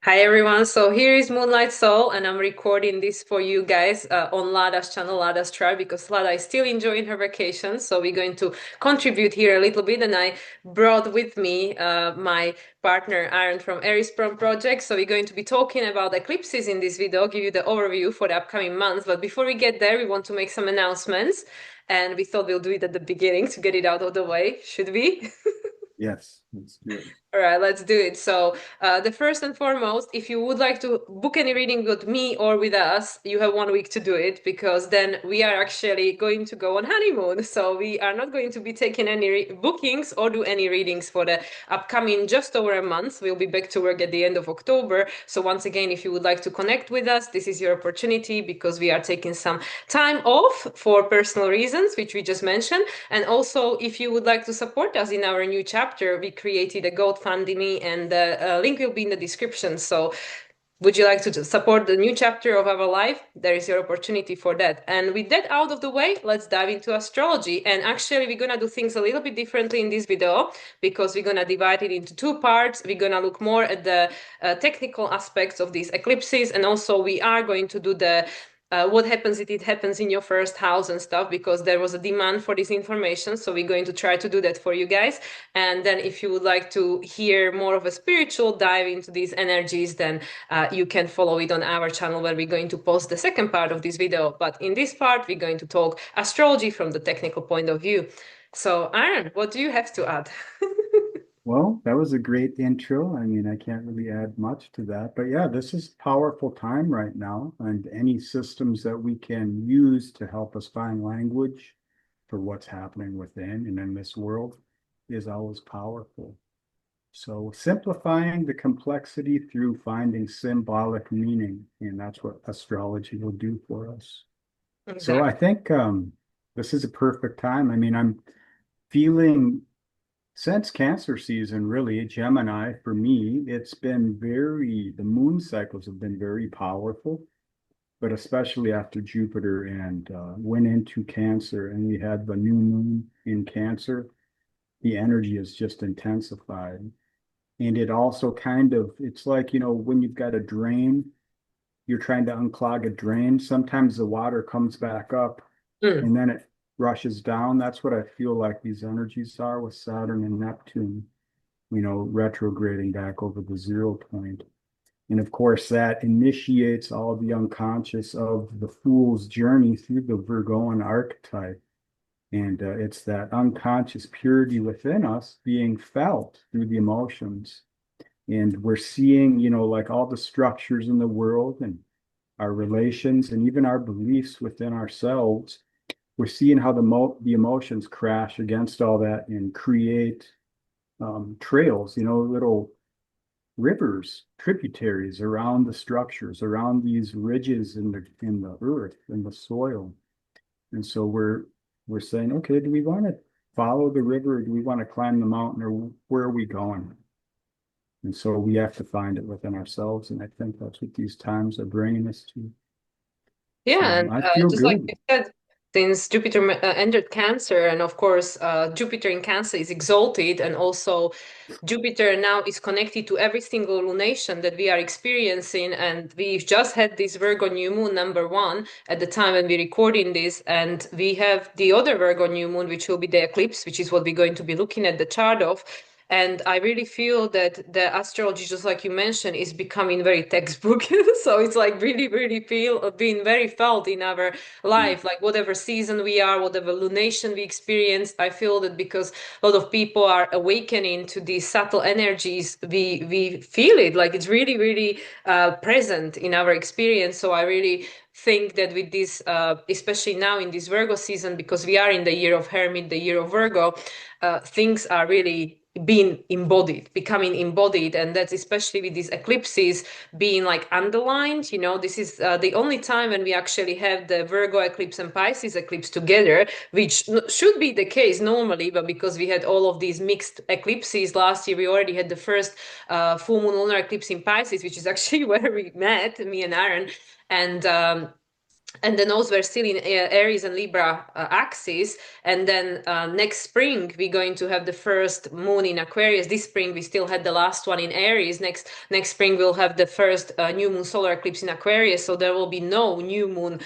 Hi everyone. So here is Moonlight Soul, and I'm recording this for you guys on Lada's channel, Lada's Tribe, because Lada is still enjoying her vacation. So we're going to contribute here a little bit, and I brought with me my partner Aron from Aries Prom Project. So we're going to be talking about eclipses in this video, give you the overview for the upcoming months. But before we get there, we want to make some announcements, and we thought we'll do it at the beginning to get it out of the way. Should we? Yes, let's do it. All right, let's do it. So, the first and foremost, if you would like to book any reading with me or with us, you have 1 week to do it because then we are actually going to go on honeymoon. So, we are not going to be taking any bookings or do any readings for the upcoming just over a month. We'll be back to work at the end of October. So, once again, if you would like to connect with us, this is your opportunity because we are taking some time off for personal reasons, which we just mentioned. And also, if you would like to support us in our new chapter, we created a GoFundMe, and the link will be in the description. So, would you like to support the new chapter of our life? There is your opportunity for that. And with that out of the way, let's dive into astrology. And actually, we're going to do things a little bit differently in this video because we're going to divide it into two parts. We're going to look more at the technical aspects of these eclipses. And also, we are going to do the what happens if it happens in your first house and stuff because there was a demand for this information, so we're going to try to do that for you guys. And then if you would like to hear more of a spiritual dive into these energies, then you can follow it on our channel where we're going to post the second part of this video. But in this part we're going to talk astrology from the technical point of view. So Aaron, what do you have to add? Well, that was a great intro. I mean, I can't really add much to that, but yeah, this is powerful time right now, and any systems that we can use to help us find language for what's happening within and in this world is always powerful. So simplifying the complexity through finding symbolic meaning, and that's what astrology will do for us. So I Exactly. think this is a perfect time. I mean, I'm feeling since Cancer season, really, Gemini, for me, it's been the moon cycles have been very powerful, but especially after Jupiter and went into Cancer and we had the new moon in Cancer, the energy is just intensified. And it also it's like, when you've got a drain, you're trying to unclog a drain, sometimes the water comes back up Mm. and then it rushes down. That's what I feel like these energies are with Saturn and Neptune, retrograding back over the 0 point. And of course, that initiates all the unconscious of the fool's journey through the Virgoan archetype. And it's that unconscious purity within us being felt through the emotions. And we're seeing, like all the structures in the world and our relations and even our beliefs within ourselves. We're seeing how the emotions crash against all that and create trails, little rivers, tributaries around the structures, around these ridges in the earth, in the soil. And so we're saying, okay, do we want to follow the river or do we want to climb the mountain or where are we going? And so we have to find it within ourselves. And I think that's what these times are bringing us to. Yeah, So and I feel just like good. you said, since Jupiter entered Cancer, and of course, Jupiter in Cancer is exalted, and also Jupiter now is connected to every single lunation that we are experiencing. And we've just had this Virgo new moon number one at the time when we're recording this, and we have the other Virgo new moon, which will be the eclipse, which is what we're going to be looking at the chart of. And I really feel that the astrology, just like you mentioned, is becoming very textbook. So it's like really, really feel being very felt in our life, like whatever season we are, whatever lunation we experience. I feel that because a lot of people are awakening to these subtle energies, we feel it like it's really, really present in our experience. So I really think that with this, especially now in this Virgo season, because we are in the year of Hermit, the year of Virgo, things are really being embodied, becoming embodied, and that's especially with these eclipses being like underlined. This is the only time when we actually have the Virgo eclipse and Pisces eclipse together, which should be the case normally, but because we had all of these mixed eclipses last year, we already had the first full moon lunar eclipse in Pisces, which is actually where we met, me and Aaron. And and the nodes were still in Aries and Libra axis. And then next spring we're going to have the first moon in Aquarius. This spring we still had the last one in Aries. Next spring we'll have the first new moon solar eclipse in Aquarius. So there will be no new moon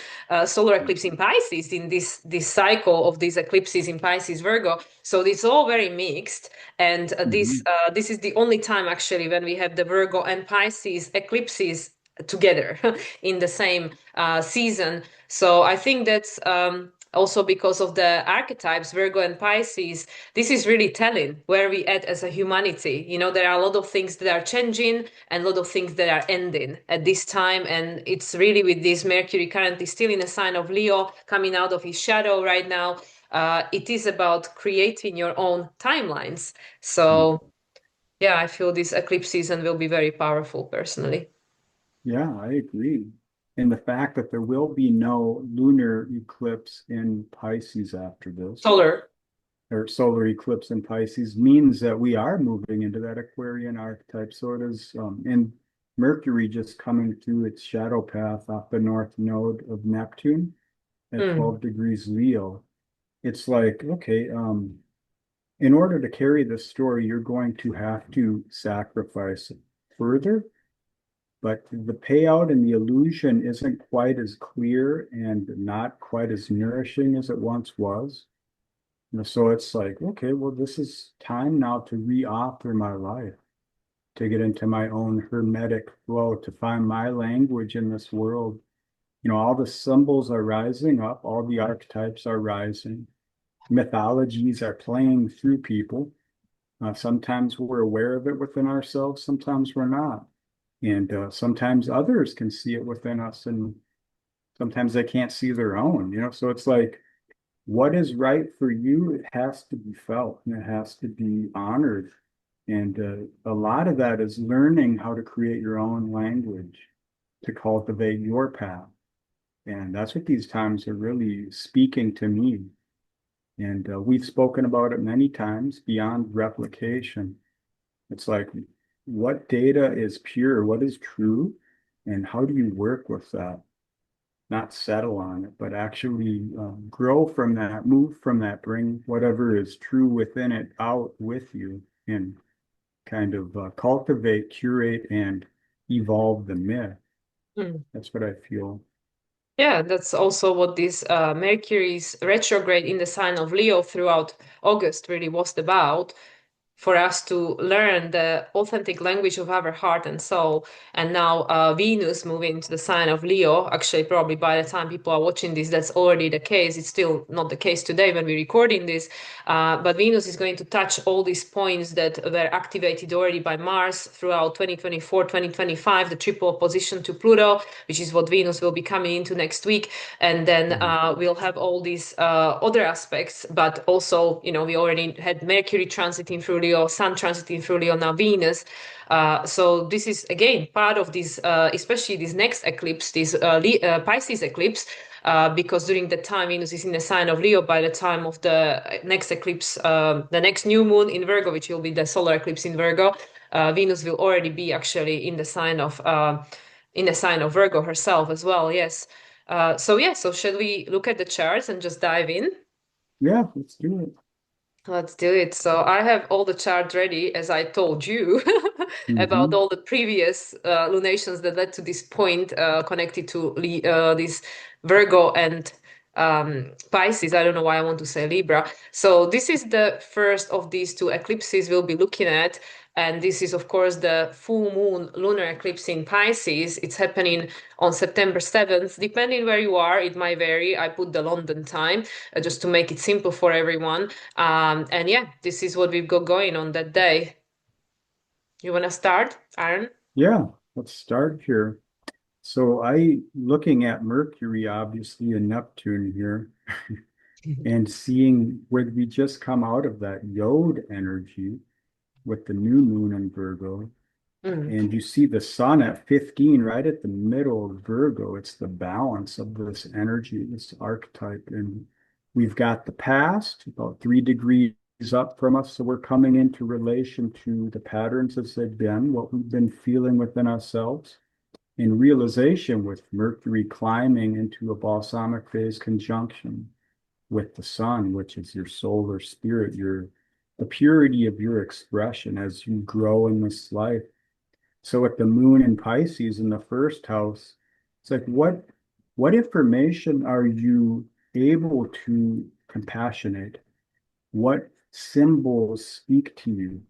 solar eclipse in Pisces in this cycle of these eclipses in Pisces Virgo. So it's all very mixed. And Mhm. this is the only time actually when we have the Virgo and Pisces eclipses together in the same season. So I think that's also because of the archetypes, Virgo and Pisces. This is really telling where we at as a humanity. You know, there are a lot of things that are changing and a lot of things that are ending at this time. And it's really with this Mercury currently still in a sign of Leo, coming out of his shadow right now. It is about creating your own timelines. So yeah, I feel this eclipse season will be very powerful personally. Yeah, I agree. And the fact that there will be no lunar eclipse in Pisces after this, Solar. or solar eclipse in Pisces, means that we are moving into that Aquarian archetype. So it is, and Mercury just coming through its shadow path off the north node of Neptune at Mm, 12 degrees Leo. It's like, okay, in order to carry this story, you're going to have to sacrifice further, but the payout and the illusion isn't quite as clear and not quite as nourishing as it once was. So it's like, okay, well, this is time now to reauthor my life, to get into my own hermetic flow, to find my language in this world. All the symbols are rising up, all the archetypes are rising, mythologies are playing through people. Sometimes we're aware of it within ourselves, sometimes we're not. And sometimes others can see it within us, and sometimes they can't see their own. So it's like, what is right for you, it has to be felt and it has to be honored. And a lot of that is learning how to create your own language to cultivate your path. And that's what these times are really speaking to me. And we've spoken about it many times beyond replication. It's like, what data is pure? What is true? And how do you work with that? Not settle on it, but actually grow from that, move from that, bring whatever is true within it out with you, and kind of cultivate, curate, and evolve the myth. mm. That's what I feel. Yeah, that's also what this Mercury's retrograde in the sign of Leo throughout August really was about, for us to learn the authentic language of our heart and soul. And now Venus moving into the sign of Leo. Actually, probably by the time people are watching this, that's already the case. It's still not the case today when we're recording this. But Venus is going to touch all these points that were activated already by Mars throughout 2024, 2025, the triple opposition to Pluto, which is what Venus will be coming into next week. And then Mhm. we'll have all these other aspects, but also, we already had Mercury transiting through Leo, Sun transiting through Leo, now Venus. So this is again part of this, especially this next eclipse, this Pisces eclipse, because during the time Venus is in the sign of Leo. By the time of the next eclipse, the next new moon in Virgo, which will be the solar eclipse in Virgo, Venus will already be actually in the sign of Virgo herself as well. Yes. So yeah. So shall we look at the charts and just dive in? Yeah, let's do it. Let's do it. So I have all the charts ready, as I told you, about Hmm. all the previous lunations that led to this point connected to this Virgo and Pisces. I don't know why I want to say Libra. So this is the first of these two eclipses we'll be looking at. And this is, of course, the full moon lunar eclipse in Pisces. It's happening on September 7th. Depending where you are, it might vary. I put the London time just to make it simple for everyone. And yeah, this is what we've got going on that day. You want to start, Aaron? Yeah, let's start here. So looking at Mercury, obviously, and Neptune here, and seeing where we just come out of that Yod energy with the new moon in Virgo, Mm, and you see the sun at 15 right at the middle of Virgo. It's the balance of this energy, this archetype. And we've got the past about 3 degrees up from us. So we're coming into relation to the patterns as they've been, what we've been feeling within ourselves. in realization with Mercury climbing into a balsamic phase conjunction with the sun, which is your solar spirit, your the purity of your expression as you grow in this life. So with the moon in Pisces in the first house, it's like what information are you able to compassionate? What symbols speak to you?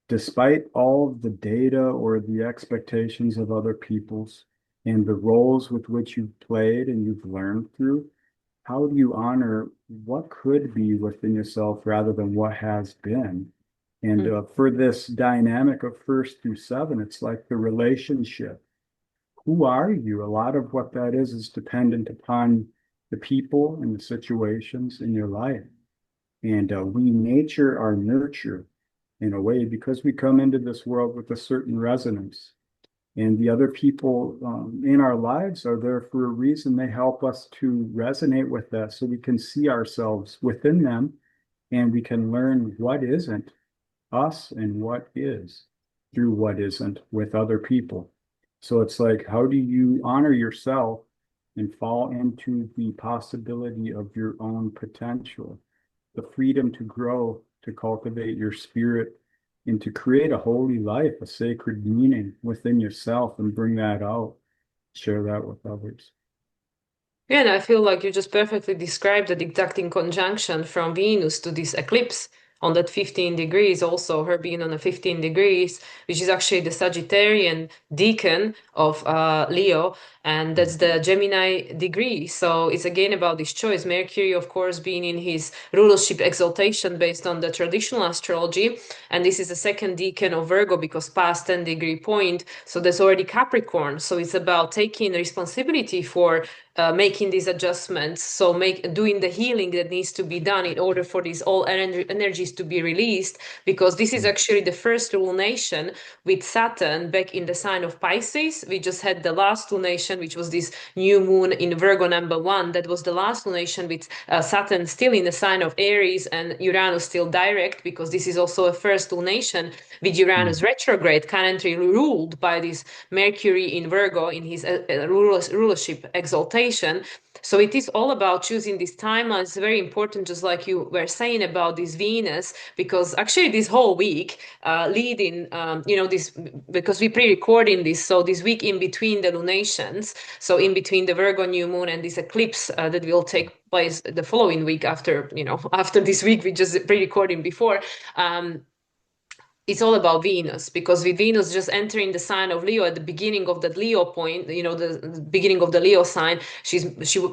Despite all of the data or the expectations of other people's and the roles with which you've played and you've learned through, how do you honor what could be within yourself rather than what has been? And Mm. for this dynamic of first through seven, it's like the relationship. Who are you? A lot of what that is dependent upon the people and the situations in your life. And we nature our nurture in a way because we come into this world with a certain resonance. And the other people in our lives are there for a reason. They help us to resonate with that so we can see ourselves within them and we can learn what isn't us and what is through what isn't with other people. So it's like, how do you honor yourself and fall into the possibility of your own potential, the freedom to grow, to cultivate your spirit, and to create a holy life, a sacred meaning within yourself and bring that out, share that with others. Yeah, and I feel like you just perfectly described the exacting conjunction from Venus to this eclipse on that 15 degrees, also her being on a 15 degrees, which is actually the Sagittarian decan of Leo, and that's the Gemini degree. So it's again about this choice. Mercury, of course, being in his rulership exaltation based on the traditional astrology, and this is the second decan of Virgo because past 10-degree point. So there's already Capricorn. So it's about taking responsibility for making these adjustments, so make doing the healing that needs to be done in order for these all energies to be released, because this is actually the first lunation with Saturn back in the sign of Pisces. We just had the last lunation, which was this new moon in Virgo number one. That was the last lunation with Saturn still in the sign of Aries and Uranus still direct, because this is also a first lunation with Uranus retrograde, currently ruled by this Mercury in Virgo in his rulership exaltation. So it is all about choosing this timeline. It's very important, just like you were saying about this Venus, because actually this whole week, leading, this because we pre-recording this, so this week in between the lunations, so in between the Virgo new moon and this eclipse that will take place the following week after, after this week we just pre-recording before. It's all about Venus, because with Venus just entering the sign of Leo at the beginning of that Leo point, the beginning of the Leo sign, she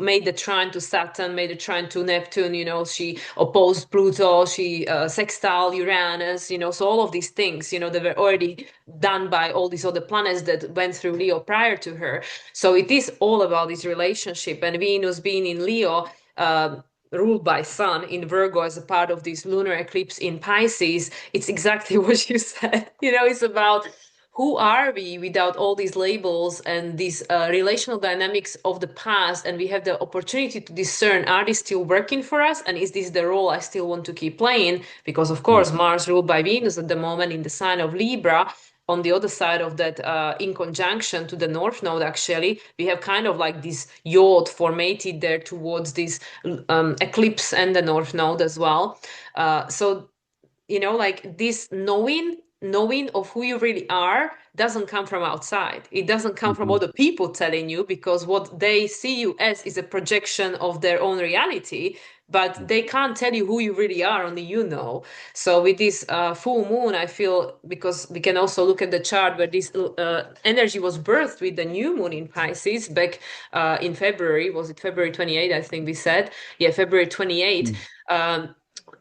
made the trine to Saturn, made the trine to Neptune, she opposed Pluto, she sextile Uranus, so all of these things, they were already done by all these other planets that went through Leo prior to her. So it is all about this relationship, and Venus being in Leo. Ruled by Sun in Virgo as a part of this lunar eclipse in Pisces, it's exactly what you said. It's about who are we without all these labels and these relational dynamics of the past, and we have the opportunity to discern, are these still working for us, and is this the role I still want to keep playing? Because of course Mars ruled by Venus at the moment in the sign of Libra, on the other side of that, in conjunction to the North Node, actually, we have kind of like this yacht formated there towards this eclipse and the North Node as well. So like this knowing of who you really are doesn't come from outside. It doesn't come from Mhm. other people telling you, because what they see you as is a projection of their own reality, but they can't tell you who you really are, only you know. So with this full moon, I feel, because we can also look at the chart where this energy was birthed with the new moon in Pisces back in February. Was it February 28th? I think we said. Yeah, February 28th. Um,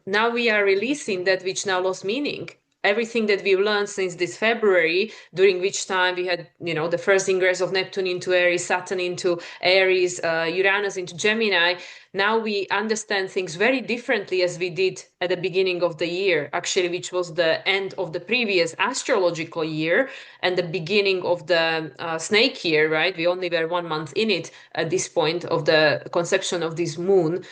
Now we are releasing that which now lost meaning. Everything that we've learned since this February, during which time we had, the first ingress of Neptune into Aries, Saturn into Aries, Uranus into Gemini. Now we understand things very differently as we did at the beginning of the year, actually, which was the end of the previous astrological year and the beginning of the snake year, right? We only were 1 month in it at this point of the conception of this moon.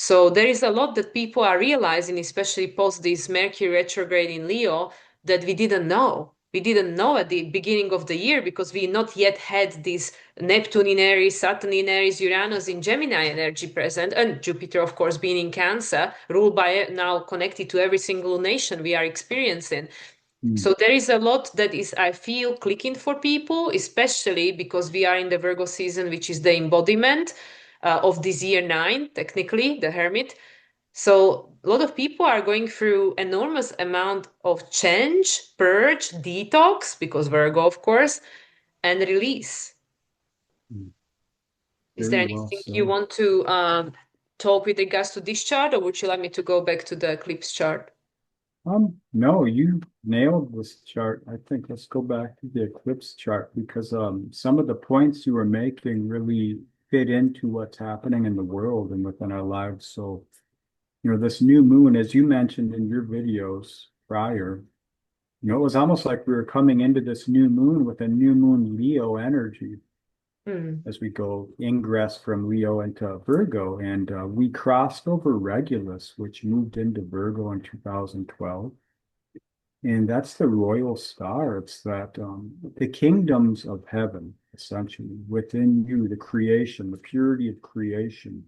So there is a lot that people are realizing, especially post this Mercury retrograde in Leo, that we didn't know. we didn't know at the beginning of the year because we not yet had this Neptune in Aries, Saturn in Aries, Uranus in Gemini energy present, and Jupiter, of course, being in Cancer, ruled by now connected to every single nation we are experiencing. Mm. So there is a lot that is, I feel, clicking for people, especially because we are in the Virgo season, which is the embodiment of this year nine, technically, the Hermit. So a lot of people are going through enormous amount of change, purge, detox, because Virgo, of course, and release. Mm. Is there Very well anything you said. want to talk with regards to this chart, or would you like me to go back to the eclipse chart? No, you nailed this chart. I think let's go back to the eclipse chart because some of the points you were making really fit into what's happening in the world and within our lives. So, this new moon, as you mentioned in your videos prior, it was almost like we were coming into this new moon with a new moon Leo energy Hmm. as we go ingress from Leo into Virgo. And we crossed over Regulus, which moved into Virgo in 2012. And that's the royal star. It's that the kingdoms of heaven, essentially, within you, the creation, the purity of creation.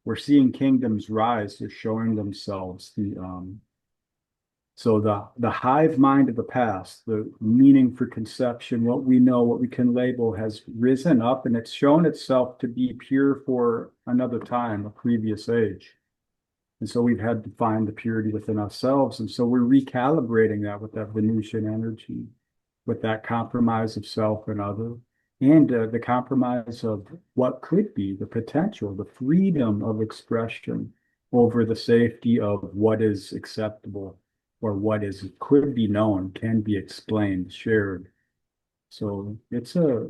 We're seeing kingdoms rise. They're showing themselves. The hive mind of the past, the meaning for conception, what we know, what we can label, has risen up, and it's shown itself to be pure for another time, a previous age. And so we've had to find the purity within ourselves. And so we're recalibrating that with that Venusian energy, with that compromise of self and other, and the compromise of what could be the potential, the freedom of expression over the safety of what is acceptable or what is could be known, can be explained, shared. So it's a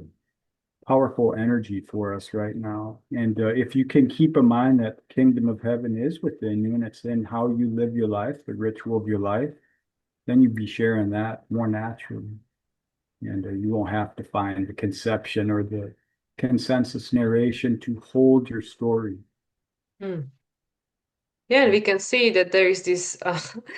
powerful energy for us right now. And if you can keep in mind that the kingdom of heaven is within you and it's in how you live your life, the ritual of your life, then you'd be sharing that more naturally. And you won't have to find the conception or the consensus narration to hold your story. Hmm. Yeah, and we can see that there is this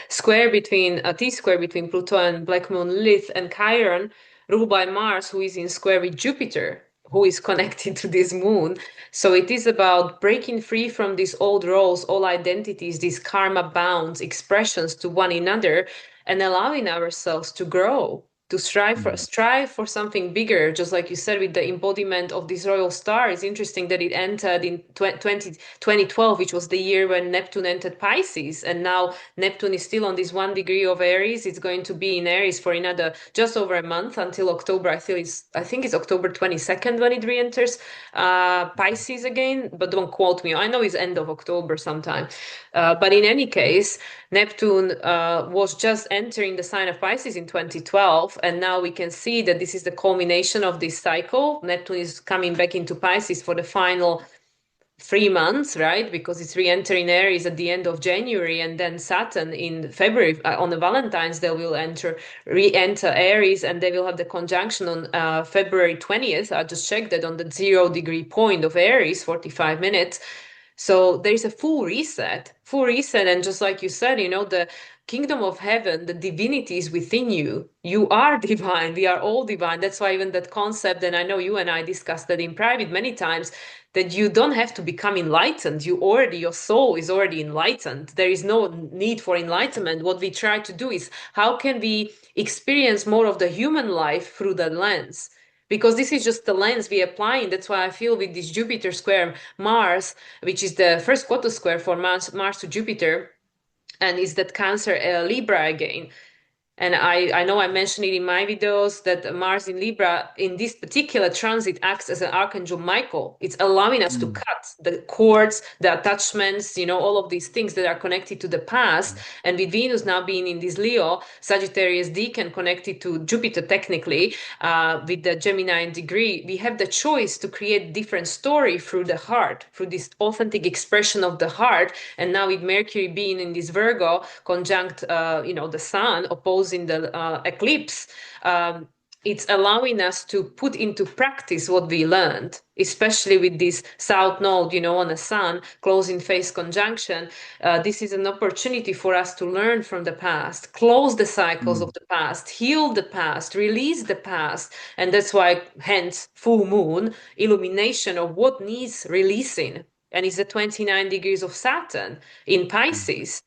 square between a T-square between Pluto and Black Moon Lilith and Chiron, ruled by Mars, who is in square with Jupiter, who is connected to this moon. So it is about breaking free from these old roles, all identities, these karma bounds, expressions to one another, and allowing ourselves to grow, to Mm. strive for something bigger. Just like you said, with the embodiment of this royal star, it's interesting that it entered in 2012, which was the year when Neptune entered Pisces, and now Neptune is still on this 1 degree of Aries. It's going to be in Aries for another just over a month until October. I think it's October 22nd when it re-enters Pisces again, but don't quote me. I know it's end of October sometime. But in any case, Neptune was just entering the sign of Pisces in 2012, and now we can see that this is the culmination of this cycle. Neptune is coming back into Pisces for the final 3 months, right? Because it's re-entering Aries at the end of January, and then Saturn in February on the Valentine's Day will re-enter Aries, and they will have the conjunction on February 20th. I just checked that on the 0 degree point of Aries, 45 minutes. So there is a full reset, and just like you said, the kingdom of heaven, the divinity is within you. You are divine. We are all divine. That's why even that concept, and I know you and I discussed that in private many times, that you don't have to become enlightened. Your soul is already enlightened. There is no need for enlightenment. What we try to do is how can we experience more of the human life through that lens? Because this is just the lens we apply, and that's why I feel with this Jupiter square Mars, which is the first quarter square for Mars to Jupiter, and is that Cancer Libra again. And I know I mentioned it in my videos that Mars in Libra in this particular transit acts as an Archangel Michael. It's allowing us to Mm. cut the cords, the attachments, all of these things that are connected to the past. And with Venus now being in this Leo, Sagittarius Decan connected to Jupiter technically, with the Gemini degree, we have the choice to create different story through the heart, through this authentic expression of the heart. And now with Mercury being in this Virgo conjunct, the Sun opposing the eclipse. it's allowing us to put into practice what we learned, especially with this south node, on the sun, closing phase conjunction. This is an opportunity for us to learn from the past, close the cycles of Mm. the past, heal the past, release the past. And that's why, hence, full moon, illumination of what needs releasing. And it's the 29 degrees of Saturn in Mm. Pisces.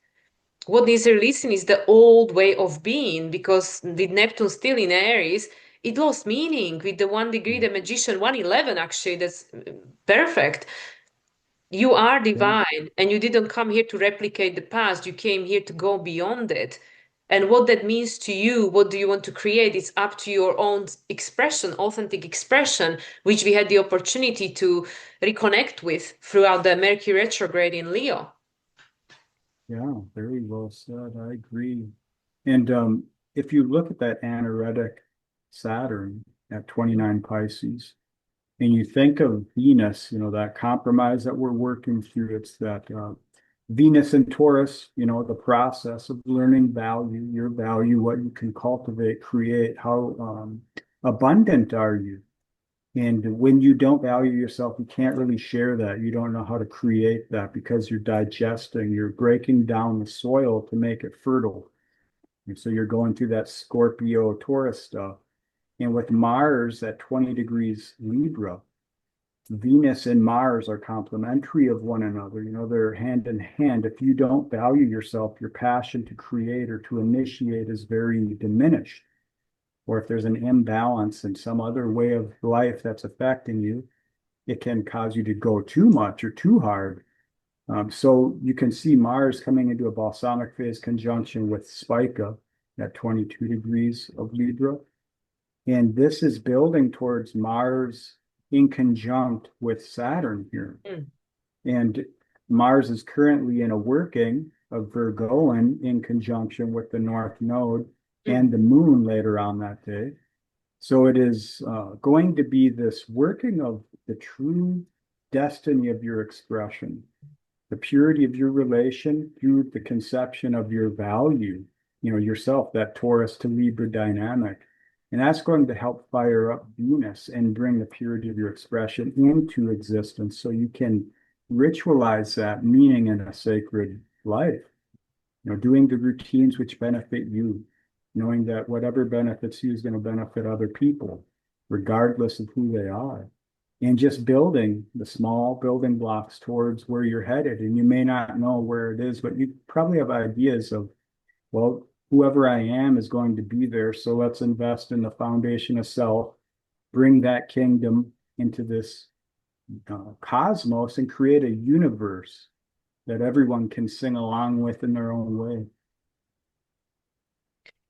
What needs releasing is the old way of being, because with Neptune still in Aries, it lost meaning. With the 1 degree, Mm. the magician, 111 actually, that's perfect. You are Yeah. divine, and you didn't come here to replicate the past. You came here to go beyond it. And what that means to you, what do you want to create, it's up to your own expression, authentic expression, which we had the opportunity to reconnect with throughout the Mercury retrograde in Leo. Yeah, very well said. I agree. And if you look at that anaretic Saturn at 29 Pisces, and you think of Venus, that compromise that we're working through, it's that Venus and Taurus, the process of learning value, your value, what you can cultivate, create, how abundant are you? And when you don't value yourself, you can't really share that. You don't know how to create that because you're digesting, you're breaking down the soil to make it fertile. And so you're going through that Scorpio Taurus stuff. And with Mars at 20 degrees Libra, Venus and Mars are complementary of one another. They're hand in hand. If you don't value yourself, your passion to create or to initiate is very diminished. Or if there's an imbalance in some other way of life that's affecting you, it can cause you to go too much or too hard. So you can see Mars coming into a balsamic phase conjunction with Spica at 22 degrees of Libra. And this is building towards Mars in conjunct with Saturn here. Mm. And Mars is currently in a working of Virgoan in conjunction with the North Node Mm. and the Moon later on that day. So it is going to be this working of the true destiny of your expression, the purity of your relation through the conception of your value, yourself, that Taurus to Libra dynamic. And that's going to help fire up Venus and bring the purity of your expression into existence so you can ritualize that meaning in a sacred life. Doing the routines which benefit you, knowing that whatever benefits you is going to benefit other people, regardless of who they are. And just building the small building blocks towards where you're headed. And you may not know where it is, but you probably have ideas of, well, whoever I am is going to be there. So let's invest in the foundation of self, bring that kingdom into this cosmos and create a universe that everyone can sing along with in their own way.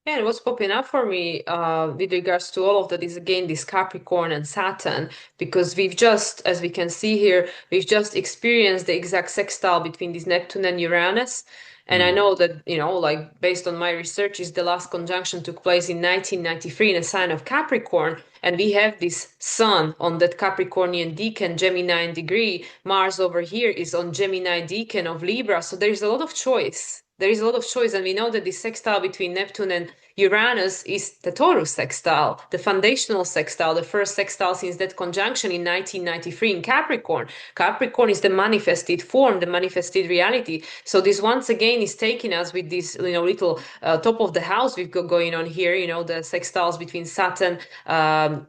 Yeah, and what's popping up for me with regards to all of that is again this Capricorn and Saturn, because we've just, as we can see here, we've just experienced the exact sextile between this Neptune and Uranus. And I Mm. know that, like based on my research, is the last conjunction took place in 1993 in a sign of Capricorn. And we have this Sun on that Capricornian decan, Gemini degree. Mars over here is on Gemini decan of Libra. So there is a lot of choice. There is a lot of choice, and we know that the sextile between Neptune and Uranus is the Taurus sextile, the foundational sextile, the first sextile since that conjunction in 1993 in Capricorn. Capricorn is the manifested form, the manifested reality. So this once again is taking us with this, little top of the house we've got going on here. The sextiles between Saturn,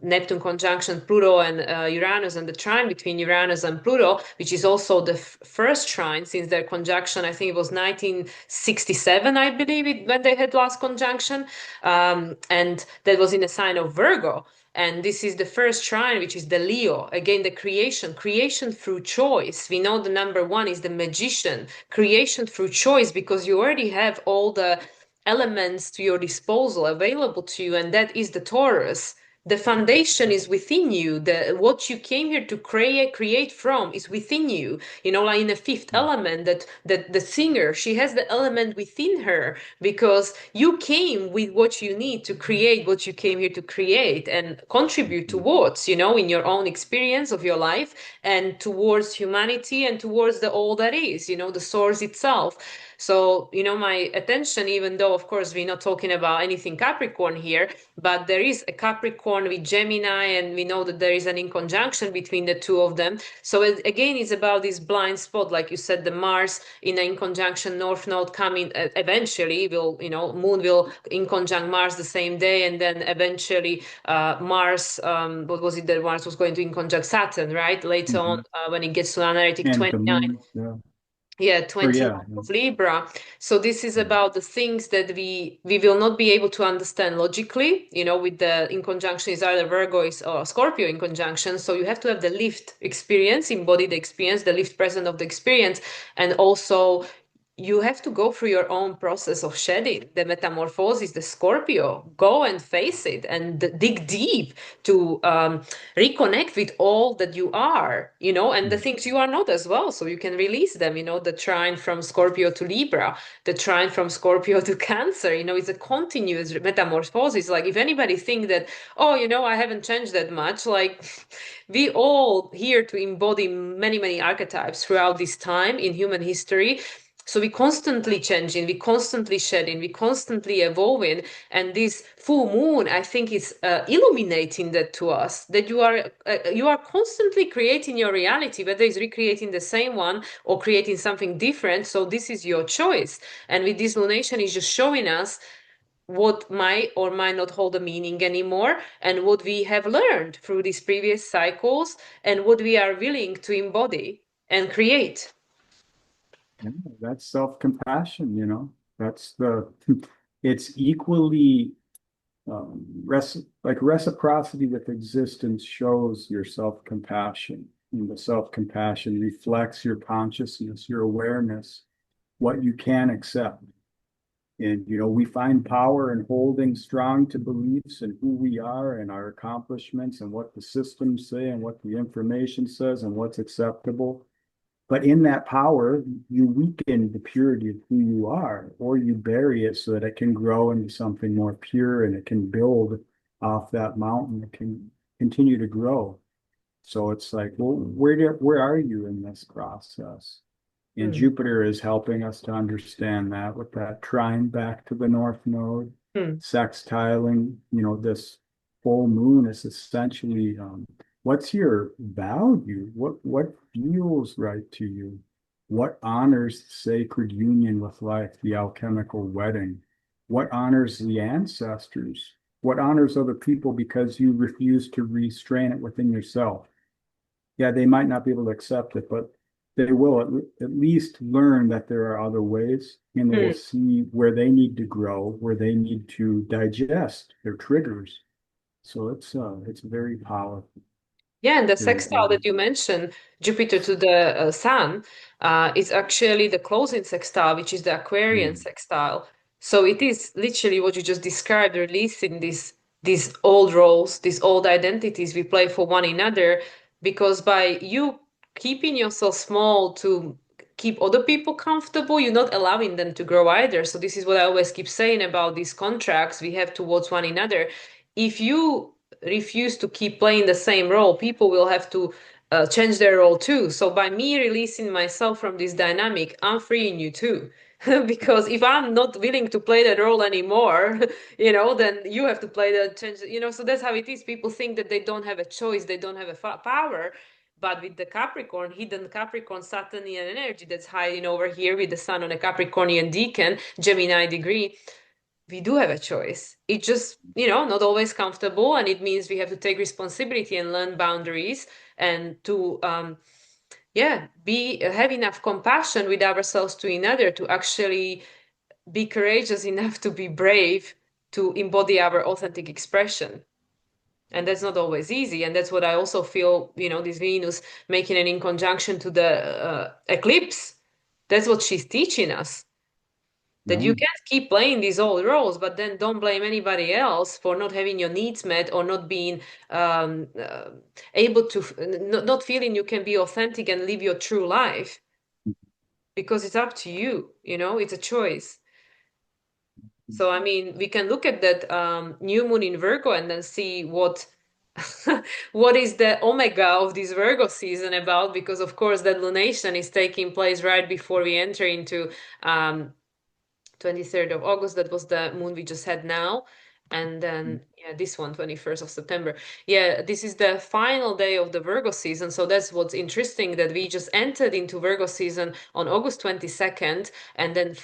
Neptune conjunction Pluto, and Uranus, and the trine between Uranus and Pluto, which is also the first trine since their conjunction. I think it was 1967, I believe, when they had last conjunction, and that was in a sign of Virgo. And this is the first trine, which is the Leo. Again, the creation through choice. We know the number one is the magician, creation through choice, because you already have all the elements to your disposal available to you, and that is the Taurus. The foundation is within you. The what you came here to create from is within you. Like in the fifth element, that the singer, she has the element within her, because you came with what you need to create what you came here to create and contribute Mhm. towards, in your own experience of your life, and towards humanity, and towards the all that is, the source itself. So, my attention, even though, of course, we're not talking about anything Capricorn here, but there is a Capricorn with Gemini, and we know that there is an in conjunction between the two of them. So, again, it's about this blind spot, like you said, the Mars in conjunction North Node coming eventually will, Moon will in conjunct Mars the same day, and then eventually Mars, what was it that Mars was going to in conjunct Saturn, right? Later on, Mhm. when it gets to analytic And the 29. moon, yeah. Yeah, Or 29 yeah, yeah. of Libra. So this is Mm. about the things that we will not be able to understand logically, with the in conjunction is either Virgo is or Scorpio in conjunction. So you have to have the lived experience, embody the experience, the lived present of the experience, and also you have to go through your own process of shedding the metamorphosis, the Scorpio. Go and face it and dig deep to reconnect with all that you are, and the Mm. things you are not as well. So you can release them, the trine from Scorpio to Libra, the trine from Scorpio to Cancer, it's a continuous metamorphosis. Like if anybody think that, oh, I haven't changed that much, like we all here to embody many, many archetypes throughout this time in human history. So we constantly changing, we constantly shedding, we constantly evolving, and this full moon, I think, is illuminating that to us that you are constantly creating your reality, whether it's recreating the same one or creating something different. So this is your choice, and with this lunation, is just showing us what might or might not hold a meaning anymore, and what we have learned through these previous cycles, and what we are willing to embody and create. Yeah, that's self-compassion, That's it's equally like reciprocity with existence shows your self-compassion. And the self-compassion reflects your consciousness, your awareness, what you can accept. And, we find power in holding strong to beliefs and who we are and our accomplishments and what the systems say and what the information says and what's acceptable. But in that power, you weaken the purity of who you are, or you bury it so that it can grow into something more pure and it can build off that mountain. It can continue to grow. So it's like, well, where are you in this process? And Hmm. Jupiter is helping us to understand that with that trine back to the North Node, Hmm. sextiling, this full moon is essentially what's your value? What feels right to you? What honors the sacred union with life, the alchemical wedding? What honors the ancestors? What honors other people because you refuse to restrain it within yourself? Yeah, they might not be able to accept it, but they will at least learn that there are other ways, and they will Hmm. see where they need to grow, where they need to digest their triggers. So it's very powerful, Yeah, and the very sextile that beautiful. you mentioned, Jupiter to the Sun, is actually the closing sextile, which is the Aquarian Mm. sextile. So it is literally what you just described, releasing these old roles, these old identities we play for one another, because by you keeping yourself small to keep other people comfortable, you're not allowing them to grow either. So this is what I always keep saying about these contracts we have towards one another. If you refuse to keep playing the same role, people will have to change their role too. So by me releasing myself from this dynamic, I'm freeing you too. Because if I'm not willing to play that role anymore, then you have to play the change. So that's how it is. People think that they don't have a choice, they don't have a power. But with the Capricorn, hidden Capricorn Saturnian energy that's hiding over here with the Sun on a Capricornian decan, Gemini degree, we do have a choice. It's just, not always comfortable. And it means we have to take responsibility and learn boundaries and to, have enough compassion with ourselves to another to actually be courageous enough to be brave to embody our authentic expression. And that's not always easy. And that's what I also feel, this Venus making an in conjunction to the eclipse. That's what she's teaching us, that you No, can't keep playing these old roles, but then don't blame anybody else for not having your needs met or not being um, uh, able to, not feeling you can be authentic and live your true life, because it's up to you, it's a choice. So, I mean, we can look at that new moon in Virgo and then see what what is the omega of this Virgo season about? Because of course that lunation is taking place right before we enter into 23rd of August. That was the moon we just had now. And then, yeah, this one, 21st of September. Yeah, this is the final day of the Virgo season. So that's what's interesting, that we just entered into Virgo season on August 22nd. And then,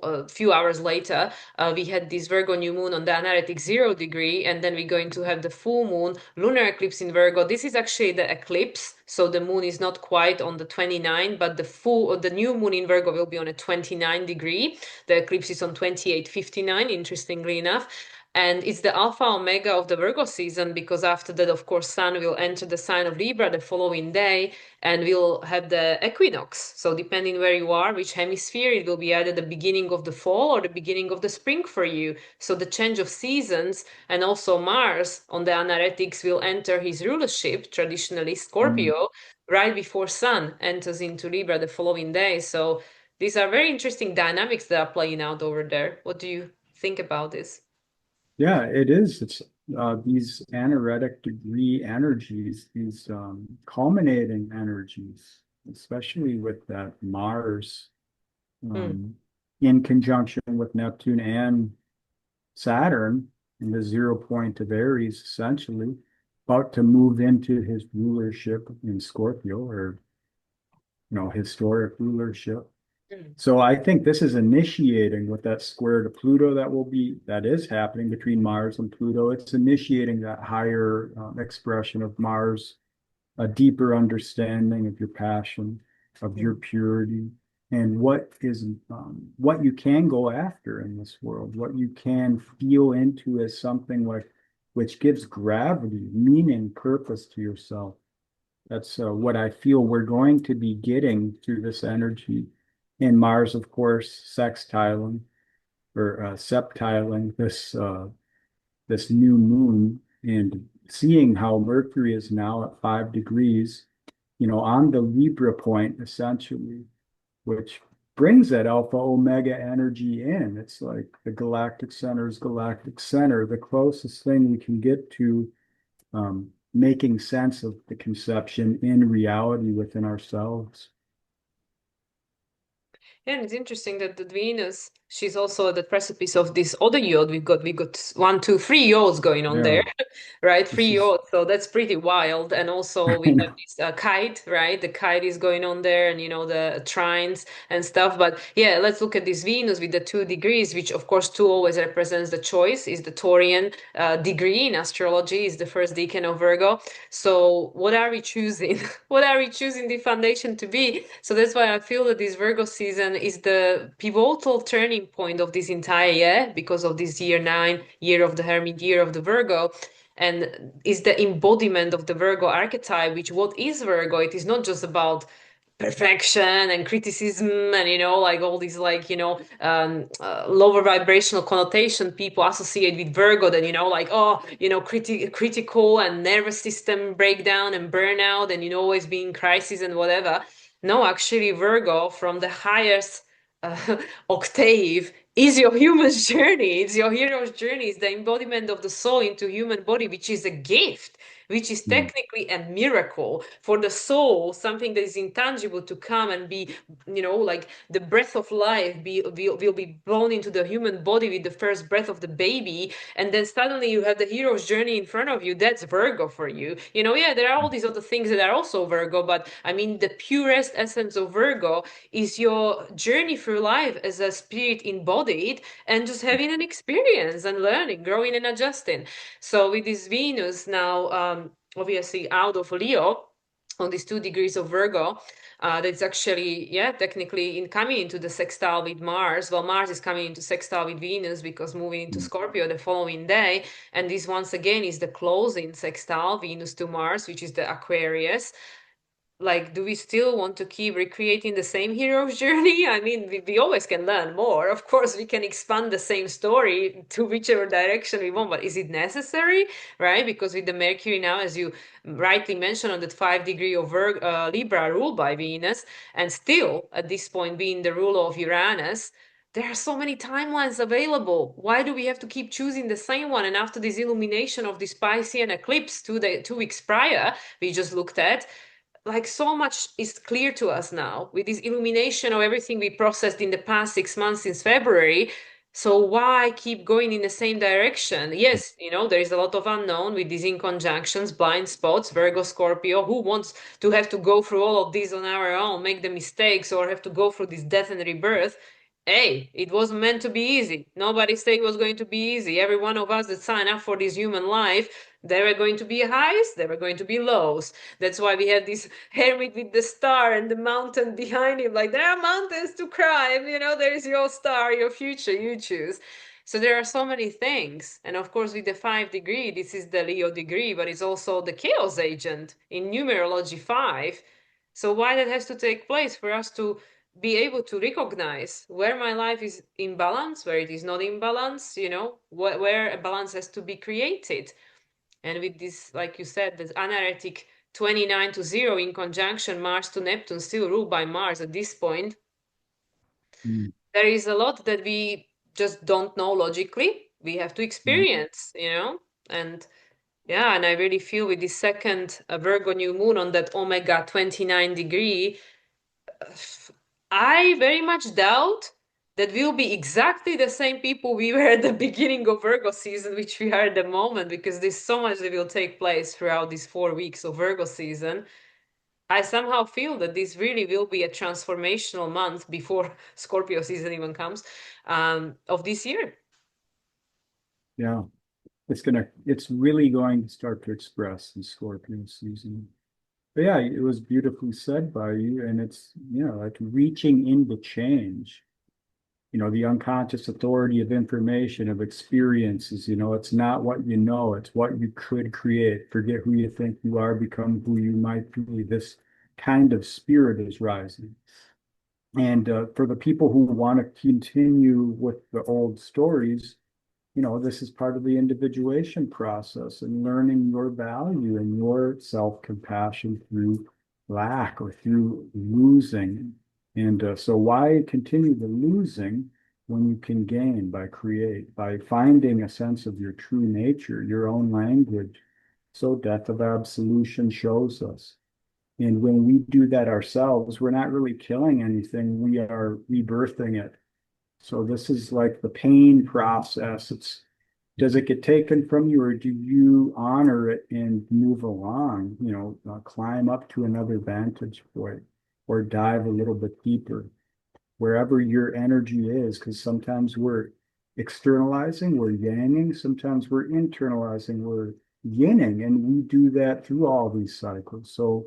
a few hours later, we had this Virgo new moon on the analytic 0 degree. And then we're going to have the full moon lunar eclipse in Virgo. This is actually the eclipse. So the moon is not quite on the 29, but the new moon in Virgo will be on a 29 degree. The eclipse is on 28:59, interestingly enough. And it's the alpha omega of the Virgo season, because after that, of course, Sun will enter the sign of Libra the following day, and we'll have the equinox. So depending where you are, which hemisphere, it will be either the beginning of the fall or the beginning of the spring for you. So the change of seasons, and also Mars on the analytics will enter his rulership, traditionally Mm. Scorpio, right before Sun enters into Libra the following day. So these are very interesting dynamics that are playing out over there. What do you think about this? Yeah, it is. It's these anaretic degree energies, these culminating energies, especially with that Mars Mm. um, in conjunction with Neptune and Saturn in the 0 point of Aries, essentially, about to move into his rulership in Scorpio, or historic rulership. Mm. So I think this is initiating with that square to Pluto that is happening between Mars and Pluto. It's initiating that higher expression of Mars, a deeper understanding of your passion, of your purity, and what you can go after in this world, what you can feel into as something like which gives gravity, meaning, purpose to yourself. That's what I feel we're going to be getting through this energy. And Mars, of course, sextiling or septiling this new moon, and seeing how Mercury is now at 5 degrees, on the Libra point, essentially, which brings that alpha omega energy in. It's like the galactic center's galactic center, the closest thing we can get to making sense of the conception in reality within ourselves. Yeah, and it's interesting that the Venus, she's also at the precipice of this other yod. We got one, two, three yods going on Yeah, there, right? this Three is, yods, so that's pretty wild. And also we you have know, this kite, right? The kite is going on there, and the trines and stuff. But yeah, let's look at this Venus with the 2 degrees, which of course two always represents the choice. Is the Taurian degree in astrology, is the first decan of Virgo. So what are we choosing? What are we choosing the foundation to be? So that's why I feel that this Virgo season is the pivotal turning point of this entire year, because of this year 9, year of the Hermit, year of the Virgo. And is the embodiment of the Virgo archetype, which what is Virgo? It is not just about perfection and criticism and like all these like lower vibrational connotation people associate with Virgo, that like, oh, critical and nervous system breakdown and burnout and always being in crisis and whatever. No, actually Virgo, from the highest octave, is your human's journey. It's your hero's journey. It's the embodiment of the soul into human body, which is a gift, which is mm, technically a miracle for the soul, something that is intangible to come and be, like the breath of life will be blown into the human body with the first breath of the baby. And then suddenly you have the hero's journey in front of you. That's Virgo for you. Yeah, there are all these other things that are also Virgo, but I mean, the purest essence of Virgo is your journey through life as a spirit embodied, and just having an experience and learning, growing and adjusting. So with this Venus now, obviously out of Leo on these 2 degrees of Virgo, that's actually, yeah, technically in coming into the sextile with Mars. Well, Mars is coming into sextile with Venus because moving into mm. Scorpio the following day. And this once again is the closing sextile, Venus to Mars, which is the Aquarius. Like, do we still want to keep recreating the same hero's journey? I mean, we always can learn more. Of course, we can expand the same story to whichever direction we want, but is it necessary? Right? Because with the Mercury now, as you rightly mentioned, on that 5 degree of Libra ruled by Venus, and still at this point being the ruler of Uranus, there are so many timelines available. Why do we have to keep choosing the same one? And after this illumination of this Piscean eclipse 2 weeks prior, we just looked at, like so much is clear to us now with this illumination of everything we processed in the past 6 months since February. So why keep going in the same direction? Yes, there is a lot of unknown with these inconjunctions, blind spots, Virgo, Scorpio. Who wants to have to go through all of these on our own, make the mistakes, or have to go through this death and rebirth? Hey, it wasn't meant to be easy. Nobody said it was going to be easy. Every one of us that signed up for this human life, there were going to be highs, there were going to be lows. That's why we have this hermit with the star and the mountain behind him. Like, there are mountains to climb, there is your star, your future, you choose. So there are so many things. And of course, with the 5 degree, this is the Leo degree, but it's also the chaos agent in numerology 5. So why that has to take place for us to be able to recognize where my life is in balance, where it is not in balance, where a balance has to be created. And with this, like you said, the anaretic 29 to 0 in conjunction Mars to Neptune, still ruled by Mars at this point, Mm. there is a lot that we just don't know logically. We have to Mm. experience. And yeah, and I really feel with the second Virgo new moon on that Omega 29 degree, I very much doubt that we'll be exactly the same people we were at the beginning of Virgo season, which we are at the moment, because there's so much that will take place throughout these 4 weeks of Virgo season. I somehow feel that this really will be a transformational month before Scorpio season even comes, of this year. Yeah, it's really going to start to express in Scorpio season. But yeah, it was beautifully said by you, and it's, like reaching into change. The unconscious authority of information, of experiences. It's not what you know, it's what you could create. Forget who you think you are, become who you might be. This kind of spirit is rising. And for the people who want to continue with the old stories, this is part of the individuation process and learning your value and your self-compassion through lack or through losing. And so why continue the losing when you can gain by finding a sense of your true nature, your own language? So Death of Absolution shows us. And when we do that ourselves, we're not really killing anything. We are rebirthing it. So this is like the pain process. Does it get taken from you, or do you honor it and move along, climb up to another vantage point or dive a little bit deeper wherever your energy is? Because sometimes we're externalizing, we're yanging, sometimes we're internalizing, we're yinning, and we do that through all these cycles. So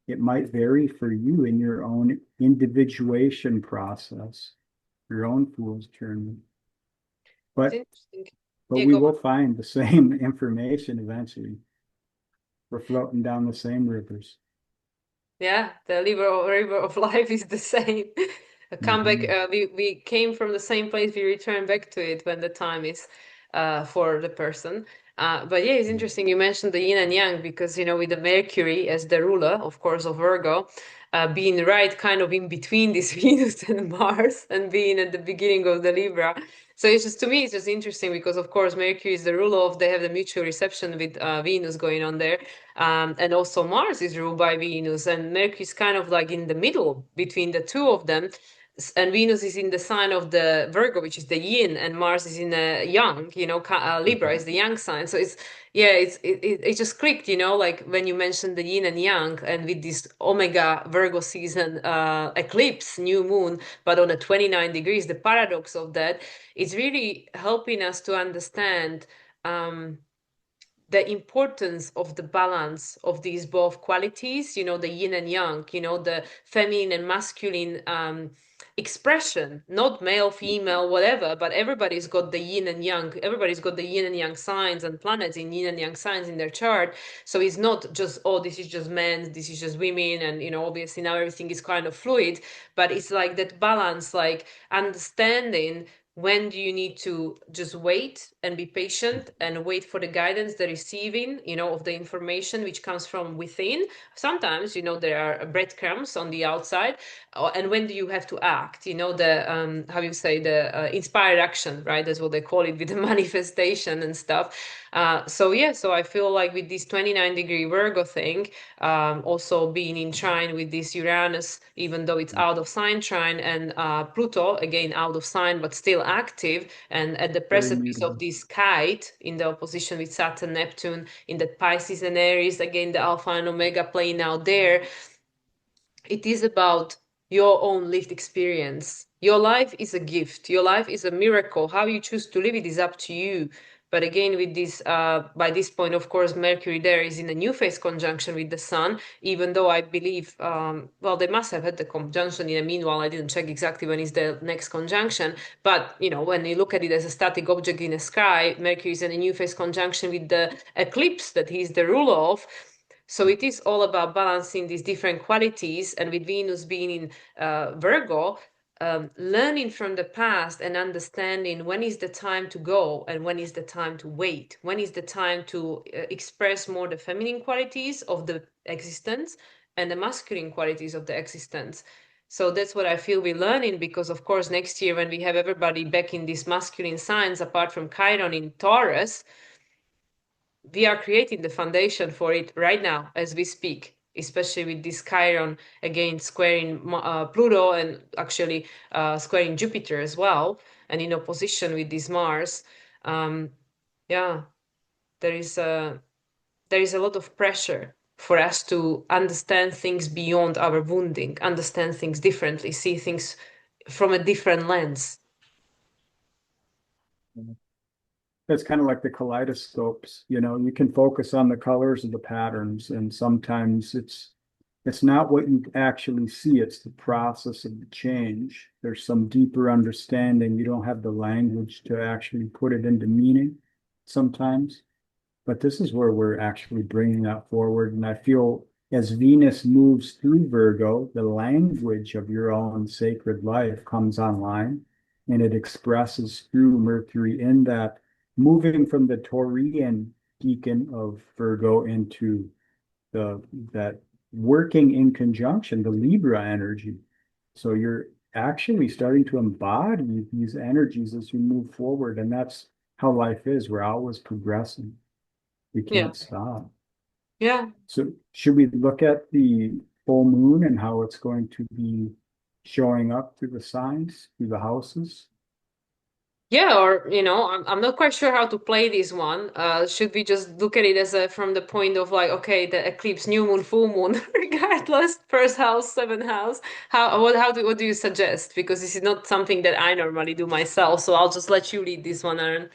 it might vary for you in your own individuation process, your own fool's journey. It's But interesting. but Yeah, we go will on. find the same information eventually. We're floating down the same rivers. Yeah, the river of life is the same. A comeback. Mhm. We came from the same place. We return back to it when the time is for the person. But yeah, it's interesting. You mentioned the yin and yang because with the Mercury as the ruler, of course, of Virgo, being right kind of in between this Venus and Mars, and being at the beginning of the Libra. So it's just to me, it's just interesting because of course Mercury is the ruler of. They have the mutual reception with Venus going on there. And also Mars is ruled by Venus, and Mercury is kind of like in the middle between the two of them. And Venus is in the sign of the Virgo, which is the yin, and Mars is in the yang. Libra is the yang sign. So it just clicked. Like when you mentioned the yin and yang, and with this Omega Virgo season eclipse, new moon, but on a 29 degrees, the paradox of that is really helping us to understand. Um, the importance of the balance of these both qualities, the yin and yang, the feminine and masculine expression, not male, female, whatever, but everybody's got the yin and yang, everybody's got the yin and yang signs and planets in yin and yang signs in their chart. So it's not just, oh, this is just men, this is just women, and, obviously now everything is kind of fluid, but it's like that balance, like understanding when do you need to just wait and be patient and wait for the guidance, the receiving, of the information which comes from within. Sometimes, there are breadcrumbs on the outside, and when do you have to act, the how you say, the inspired action, right? That's what they call it with the manifestation and stuff. So I feel like with this 29-degree Virgo thing, also being in trine with this Uranus, even though it's out of sign trine, and Pluto, again, out of sign, but still active, and at the Very precipice of mutable. this kite in the opposition with Saturn, Neptune, in the Pisces and Aries, again, the Alpha and Omega playing out there. It is about your own lived experience. Your life is a gift. Your life is a miracle. How you choose to live it is up to you. But again, with this, by this point, of course, Mercury there is in a new phase conjunction with the Sun. Even though I believe, well, they must have had the conjunction in the meanwhile. I didn't check exactly when is the next conjunction. But when you look at it as a static object in the sky, Mercury is in a new phase conjunction with the eclipse that he's the ruler of. So it is all about balancing these different qualities, and with Venus being in Virgo, learning from the past and understanding when is the time to go and when is the time to wait, when is the time to express more the feminine qualities of the existence and the masculine qualities of the existence. So that's what I feel we're learning, because of course next year when we have everybody back in these masculine signs, apart from Chiron in Taurus, we are creating the foundation for it right now as we speak, especially with this Chiron again squaring Pluto, and actually squaring Jupiter as well, and in opposition with this Mars. Um, yeah, there is a lot of pressure for us to understand things beyond our wounding, understand things differently, see things from a different lens. It's kind of like the kaleidoscopes, you can focus on the colors of the patterns, and sometimes it's not what you actually see, it's the process of the change. There's some deeper understanding. You don't have the language to actually put it into meaning sometimes. But this is where we're actually bringing that forward. And I feel as Venus moves through Virgo, the language of your own sacred life comes online, and it expresses through Mercury in that, moving from the Taurian decan of Virgo into the that working in conjunction, the Libra energy. So you're actually starting to embody these energies as you move forward. And that's how life is. We're always progressing. We Yeah. can't stop. Yeah. So should we look at the full moon and how it's going to be showing up through the signs, through the houses? Yeah, or I'm not quite sure how to play this one. Should we just look at it as from the point of like, okay, the eclipse, new moon, full moon, regardless, first house, seventh house? What do you suggest? Because this is not something that I normally do myself, so I'll just let you lead this one, Aaron.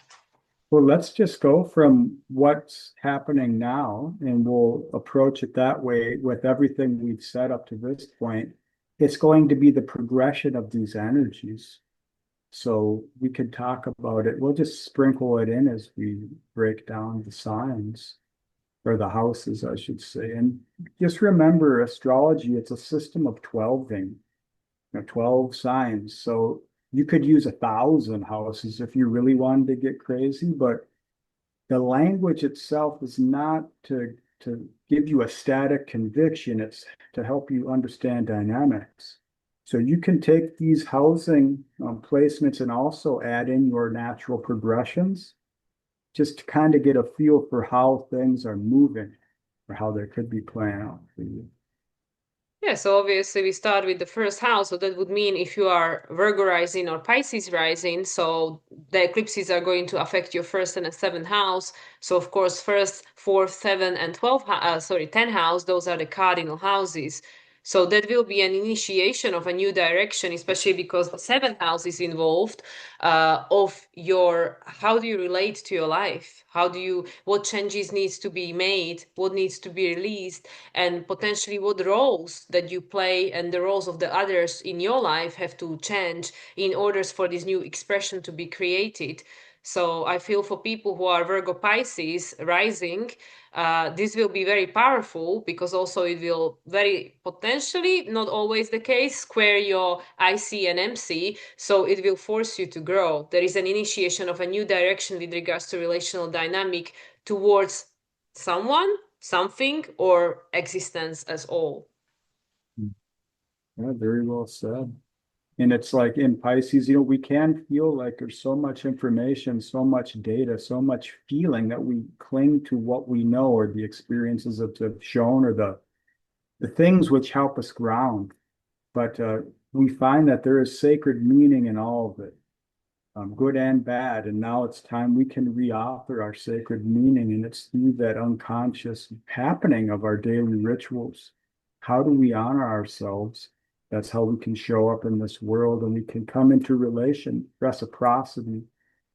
Well, let's just go from what's happening now, and we'll approach it that way with everything we've said up to this point. It's going to be the progression of these energies. So we could talk about it. We'll just sprinkle it in as we break down the signs, or the houses, I should say. And just remember, astrology, it's a system of 12ing, 12 signs. So you could use 1,000 houses if you really wanted to get crazy, but the language itself is not to give you a static conviction, it's to help you understand dynamics. So you can take these housing placements and also add in your natural progressions, just to kind of get a feel for how things are moving or how they could be playing out for you. Yeah, so obviously we start with the first house. So that would mean if you are Virgo rising or Pisces rising, so the eclipses are going to affect your first and a seventh house. So of course, first, fourth, seven, and 10 house, those are the cardinal houses. So that will be an initiation of a new direction, especially because the seventh house is involved, of your, how do you relate to your life? What changes needs to be made? What needs to be released? And potentially what roles that you play and the roles of the others in your life have to change in order for this new expression to be created. So I feel for people who are Virgo Pisces rising, this will be very powerful because also it will very potentially, not always the case, square your IC and MC. So it will force you to grow. There is an initiation of a new direction with regards to relational dynamic towards someone, something, or existence as all. Yeah, very well said. And it's like in Pisces, we can feel like there's so much information, so much data, so much feeling that we cling to what we know or the experiences that have shown or the things which help us ground. But we find that there is sacred meaning in all of it, good and bad. And now it's time we can reauthor our sacred meaning. And it's through that unconscious happening of our daily rituals. How do we honor ourselves? That's how we can show up in this world and we can come into reciprocity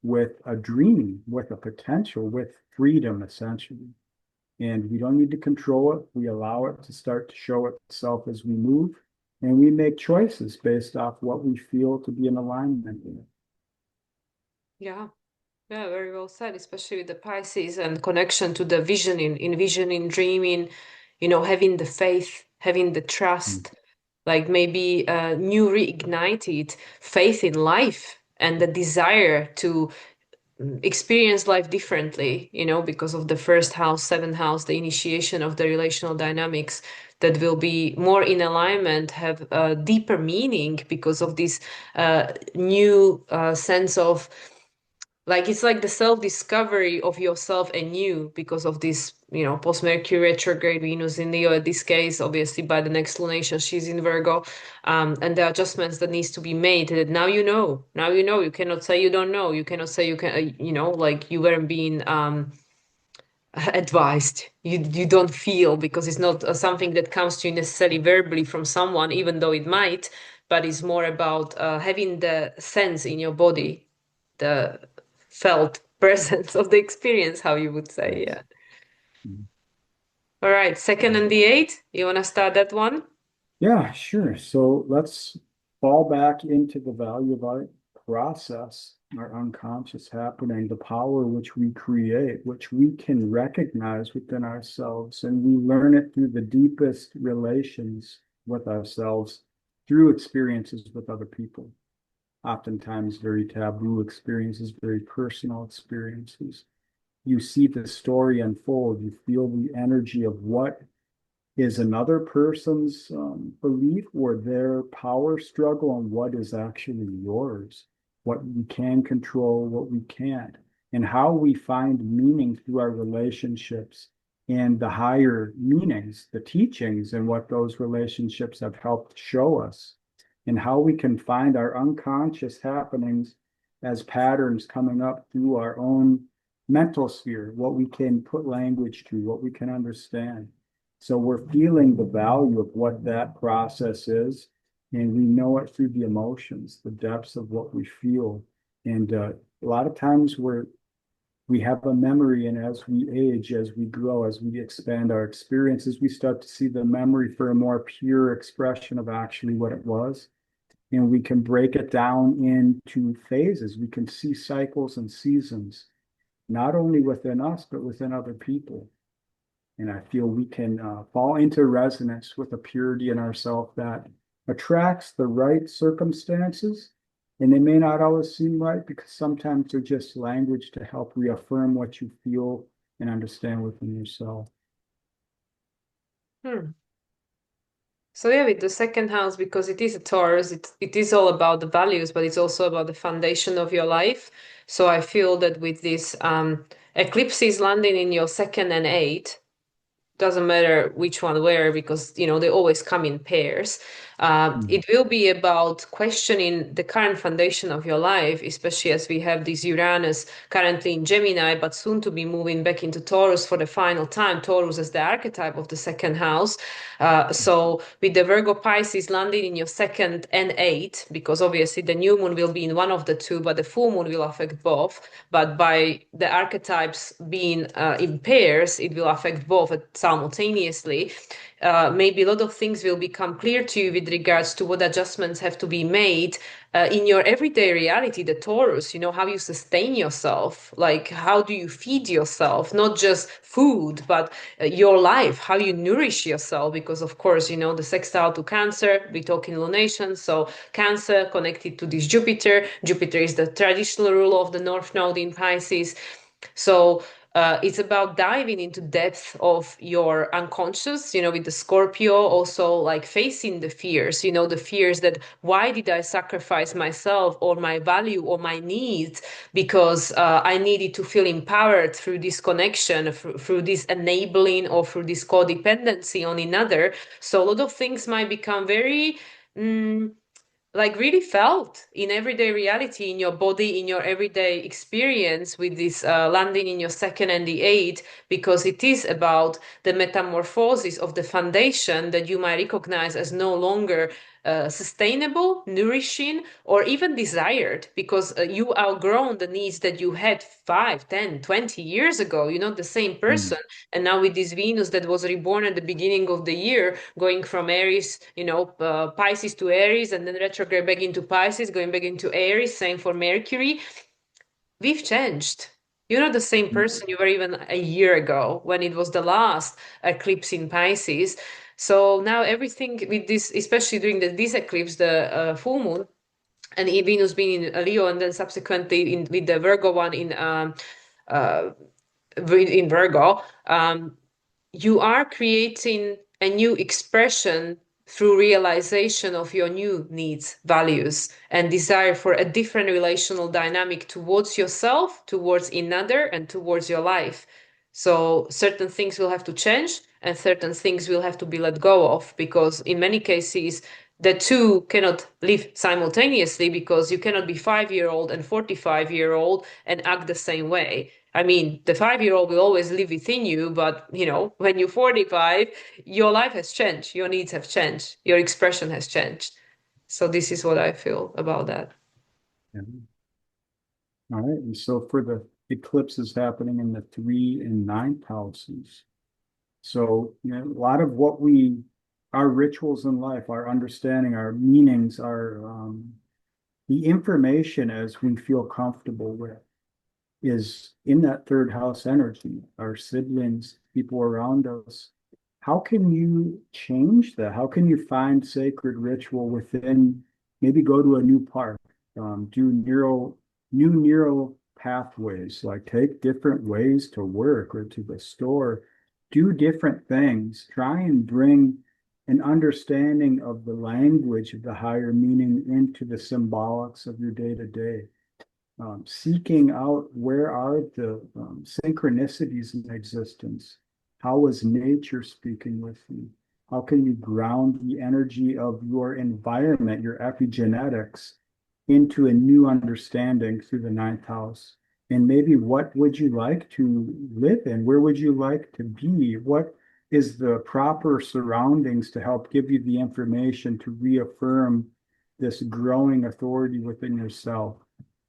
with a dream, with a potential, with freedom, essentially. And we don't need to control it. We allow it to start to show itself as we move. And we make choices based off what we feel to be in alignment with. Yeah. Yeah, very well said, especially with the Pisces and connection to the visioning, envisioning, dreaming, having the faith, having the Mm. trust, like maybe new reignited faith in life and the desire to experience life differently, because of the first house, seventh house, the initiation of the relational dynamics that will be more in alignment, have a deeper meaning because of this new sense of like it's like the self-discovery of yourself anew because of this post-Mercury retrograde Venus in Leo at this case, obviously by the next lunation she's in Virgo, and the adjustments that needs to be made that now you cannot say you don't know, you cannot say you can like you weren't being advised, you don't feel because it's not something that comes to you necessarily verbally from someone, even though it might, but it's more about having the sense in your body, the felt presence of the experience, how you would say. Yes. Yeah. All right, second and the eighth, you want to start that one? Yeah, sure. So let's fall back into the value of our process, our unconscious happening, the power which we create, which we can recognize within ourselves. And we learn it through the deepest relations with ourselves, through experiences with other people, oftentimes very taboo experiences, very personal experiences. You see the story unfold, you feel the energy of what is another person's belief or their power struggle and what is actually yours, what we can control, what we can't, and how we find meaning through our relationships and the higher meanings, the teachings, and what those relationships have helped show us, and how we can find our unconscious happenings as patterns coming up through our own mental sphere, what we can put language to, what we can understand. So we're feeling the value of what that process is, and we know it through the emotions, the depths of what we feel. And a lot of times we have a memory, and as we age, as we grow, as we expand our experiences, we start to see the memory for a more pure expression of actually what it was. And we can break it down into phases. We can see cycles and seasons, not only within us, but within other people. And I feel we can fall into resonance with a purity in ourselves that attracts the right circumstances. And they may not always seem right because sometimes they're just language to help reaffirm what you feel and understand within yourself. Hmm. So yeah, with the second house, because it is a Taurus, it is all about the values, but it's also about the foundation of your life. So I feel that with this eclipses landing in your second and eighth, doesn't matter which one where because they always come in pairs. Mm. It will be about questioning the current foundation of your life, especially as we have this Uranus currently in Gemini but soon to be moving back into Taurus for the final time, Taurus as the archetype of the second house. So with the Virgo Pisces landing in your second and eighth, because obviously the new moon will be in one of the two but the full moon will affect both, but by the archetypes being in pairs it will affect both at some simultaneously, maybe a lot of things will become clear to you with regards to what adjustments have to be made in your everyday reality, the Taurus, how you sustain yourself, like how do you feed yourself, not just food, but your life, how you nourish yourself. Because, of course, the sextile to Cancer, we talk in lunation. So, Cancer connected to this Jupiter. Jupiter is the traditional ruler of the North Node in Pisces. So, it's about diving into depth of your unconscious, with the Scorpio, also like facing the fears, the fears that why did I sacrifice myself or my value or my needs because I needed to feel empowered through this connection, through this enabling or through this codependency on another. So a lot of things might become very like really felt in everyday reality, in your body, in your everyday experience with this landing in your second and the eighth, because it is about the metamorphosis of the foundation that you might recognize as no longer sustainable, nourishing, or even desired, because you outgrown the needs that you had 5, 10, 20 years ago. You're not the same Mm. person. And now with this Venus that was reborn at the beginning of the year, going from Aries, Pisces to Aries, and then retrograde back into Pisces, going back into Aries, same for Mercury, we've changed. You're not the same person you were even a year ago when it was the last eclipse in Pisces. So now everything with this, especially during this eclipse, the full moon, and Venus being in Leo, and then subsequently with the Virgo one uh, in Virgo, you are creating a new expression through realization of your new needs, values, and desire for a different relational dynamic towards yourself, towards another, and towards your life. So certain things will have to change and certain things will have to be let go of, because in many cases the two cannot live simultaneously, because you cannot be 5-year-old and 45-year-old and act the same way. I mean, the 5-year-old will always live within you, but when you're 45, your life has changed, your needs have changed, your expression has changed. So this is what I feel about that. Yeah. All right. And so for the eclipses happening in the 3 and 9th houses. So, a lot of our rituals in life, our understanding, our meanings, the information as we feel comfortable with is in that third house energy, our siblings, people around us. How can you change that? How can you find sacred ritual within, maybe go to a new park, do new neural pathways, like take different ways to work or to the store, do different things, try and bring an understanding of the language of the higher meaning into the symbolics of your day to day, seeking out where are the synchronicities in existence. How is nature speaking with you? How can you ground the energy of your environment, your epigenetics, into a new understanding through the 9th house? And maybe what would you like to live in? Where would you like to be? What is the proper surroundings to help give you the information to reaffirm this growing authority within yourself?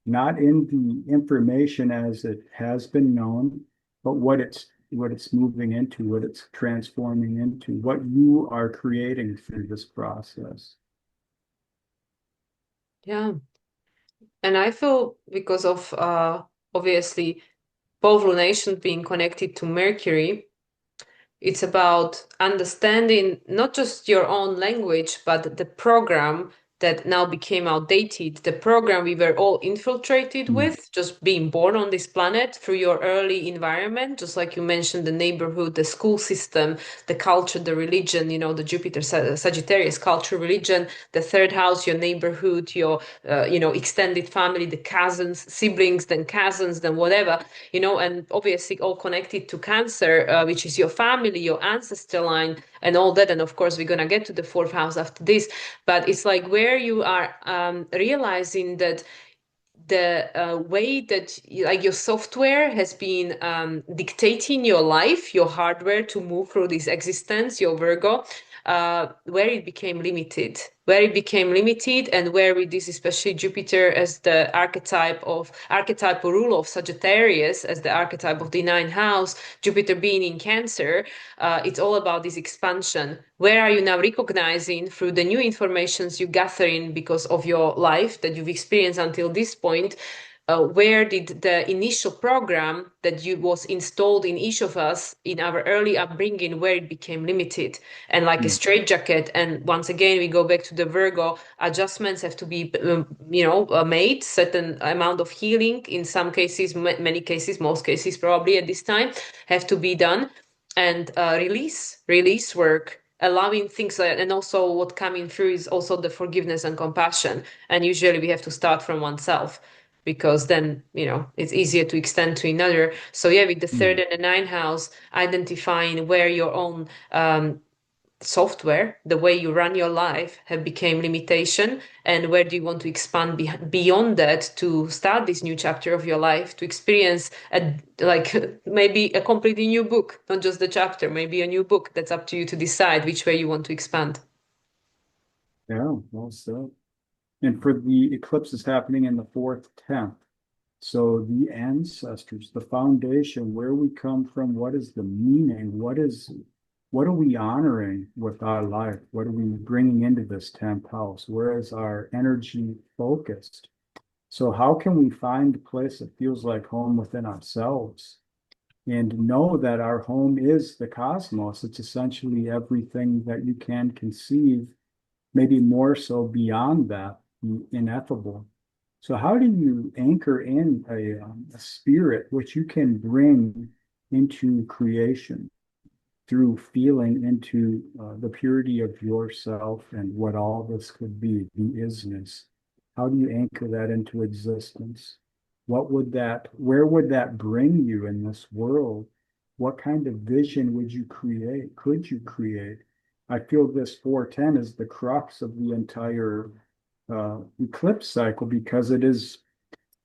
Not in the information as it has been known, but what it's moving into, what it's transforming into, what you are creating through this process. Yeah. And I feel because of obviously both lunations being connected to Mercury, it's about understanding not just your own language, but the program that now became outdated, the program we were all infiltrated Mm. with, just being born on this planet through your early environment, just like you mentioned, the neighborhood, the school system, the culture, the religion, the Jupiter Sagittarius culture, religion, the third house, your neighborhood, your, extended family, the cousins, siblings, then whatever, and obviously all connected to Cancer, which is your family, your ancestor line, and all that. And of course, we're going to get to the fourth house after this. But it's like where you are realizing that the way that like your software has been dictating your life, your hardware to move through this existence, your Virgo, where it became limited, and where with this, especially Jupiter as the archetypal rule of Sagittarius, as the archetype of the ninth house, Jupiter being in Cancer, it's all about this expansion. Where are you now recognizing through the new informations you gather in because of your life that you've experienced until this point? Where did the initial program that you was installed in each of us in our early upbringing, where it became limited and like a Mm. straitjacket? And once again, we go back to the Virgo. Adjustments have to be, made. Certain amount of healing, in some cases, many cases, most cases, probably at this time, have to be done, and release work. Allowing things like, and also what coming through is also the forgiveness and compassion. And usually we have to start from oneself, because then it's easier to extend to another. So yeah, with the third Mm. and the ninth house, identifying where your own software, the way you run your life, have become limitation, and where do you want to expand beyond that to start this new chapter of your life, to experience like maybe a completely new book, not just the chapter, maybe a new book. That's up to you to decide which way you want to expand. Yeah, well said. And for the eclipses happening in the fourth, 10th. So the ancestors, the foundation, where we come from, what is the meaning? What are we honoring with our life? What are we bringing into this 10th house? Where is our energy focused? So how can we find a place that feels like home within ourselves and know that our home is the cosmos? It's essentially everything that you can conceive, maybe more so beyond that, the ineffable. So how do you anchor in a spirit which you can bring into creation through feeling into the purity of yourself and what all this could be, the isness? How do you anchor that into existence? Where would that bring you in this world? What kind of vision would you create? Could you create? I feel this 410 is the crux of the entire eclipse cycle, because it is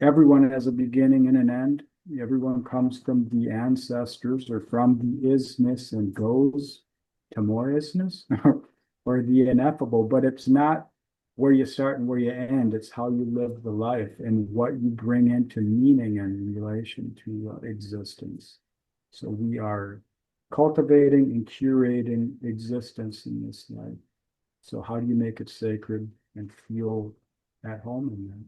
everyone has a beginning and an end. Everyone comes from the ancestors or from the isness and goes to more isness or the ineffable. But it's not where you start and where you end. It's how you live the life and what you bring into meaning and relation to existence. So we are cultivating and curating existence in this life. So how do you make it sacred and feel at home in that?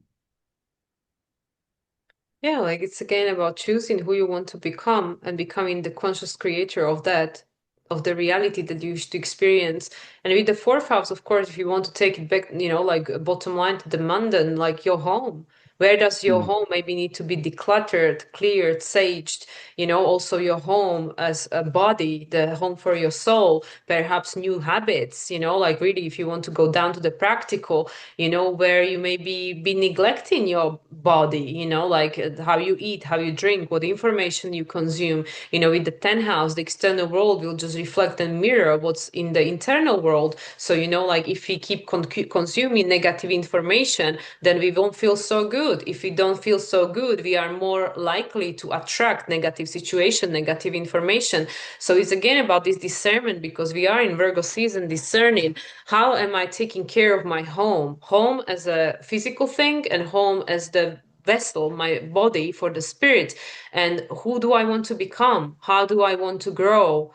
Yeah, like it's again about choosing who you want to become and becoming the conscious creator of that, of the reality that you wish to experience. And with the fourth house, of course, if you want to take it back, like bottom line to the mundane, like your home. Where does your Mm. home maybe need to be decluttered, cleared, saged? Also your home as a body, the home for your soul, perhaps new habits, like really if you want to go down to the practical, where you maybe be neglecting your body, like how you eat, how you drink, what information you consume. With the 10th house, the external world will just reflect and mirror what's in the internal world. So, like if we keep consuming negative information, then we won't feel so good. If we don't feel so good, we are more likely to attract negative situation, negative information. So it's again about this discernment, because we are in Virgo season, discerning how am I taking care of my home as a physical thing, and home as the vessel, my body for the spirit. And who do I want to become? How do I want to grow?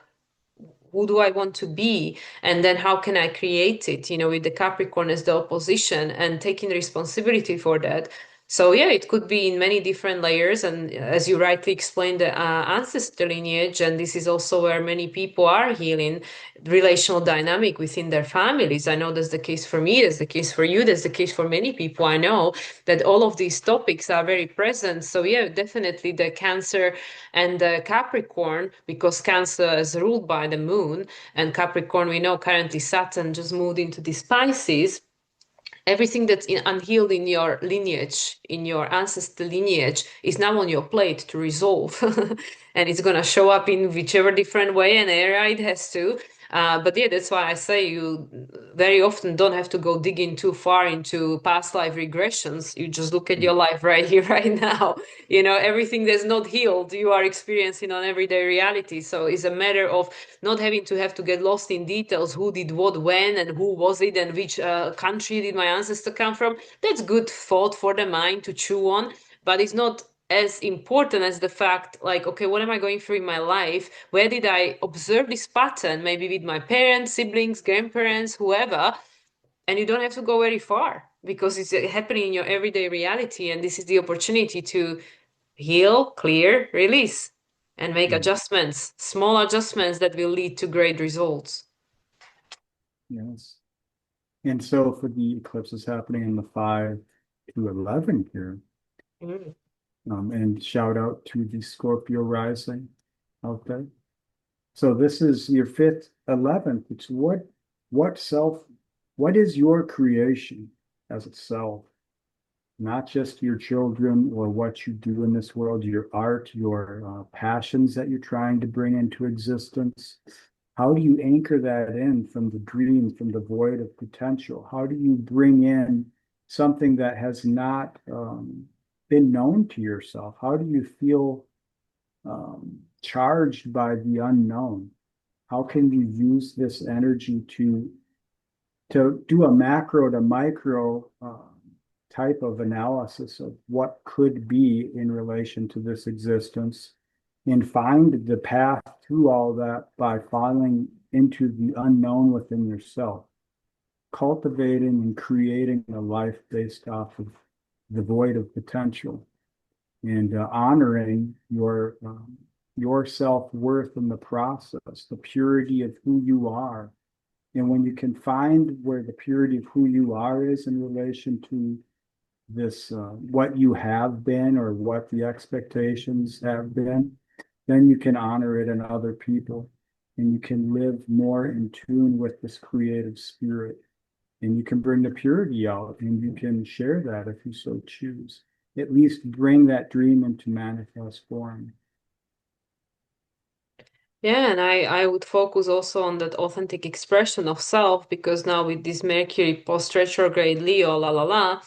Who do I want to be? And then how can I create it, with the Capricorn as the opposition and taking responsibility for that. So yeah, it could be in many different layers. And as you rightly explained, the ancestor lineage, and this is also where many people are healing relational dynamic within their families. I know that's the case for me, that's the case for you, that's the case for many people I know, that all of these topics are very present. So yeah, definitely the Cancer and the Capricorn, because Cancer is ruled by the moon, and Capricorn, we know currently Saturn just moved into the Pisces. Everything that's unhealed in your lineage, in your ancestor lineage, is now on your plate to resolve. And it's going to show up in whichever different way and area it has to. But yeah, that's why I say you very often don't have to go digging too far into past life regressions. You just look at your life right here, right now. Everything that's not healed, you are experiencing on everyday reality. So it's a matter of not having to have to get lost in details, who did what when and who was it and which country did my ancestor come from. That's good thought for the mind to chew on, but it's not as important as the fact, like, okay, what am I going through in my life? Where did I observe this pattern? Maybe with my parents, siblings, grandparents, whoever. And you don't have to go very far because it's happening in your everyday reality. And this is the opportunity to heal, clear, release, and make Mm. adjustments, small adjustments that will lead to great results. Yes. And so for the eclipses happening in the 5 to 11 here, Mm. and shout out to the Scorpio rising out there. So this is your fifth, 11th. It's what self, what is your creation as a self? Not just your children or what you do in this world, your art, your passions that you're trying to bring into existence. How do you anchor that in from the dream, from the void of potential? How do you bring in something that has not been known to yourself? How do you feel charged by the unknown? How can you use this energy to do a macro to micro type of analysis of what could be in relation to this existence and find the path through all that by falling into the unknown within yourself, cultivating and creating a life based off of the void of potential and honoring your self-worth in the process, the purity of who you are. And when you can find where the purity of who you are is in relation to this, what you have been or what the expectations have been, then you can honor it in other people and you can live more in tune with this creative spirit. And you can bring the purity out and you can share that if you so choose. At least bring that dream into manifest form. Yeah, and I would focus also on that authentic expression of self because now with this Mercury post retrograde Leo, la la la,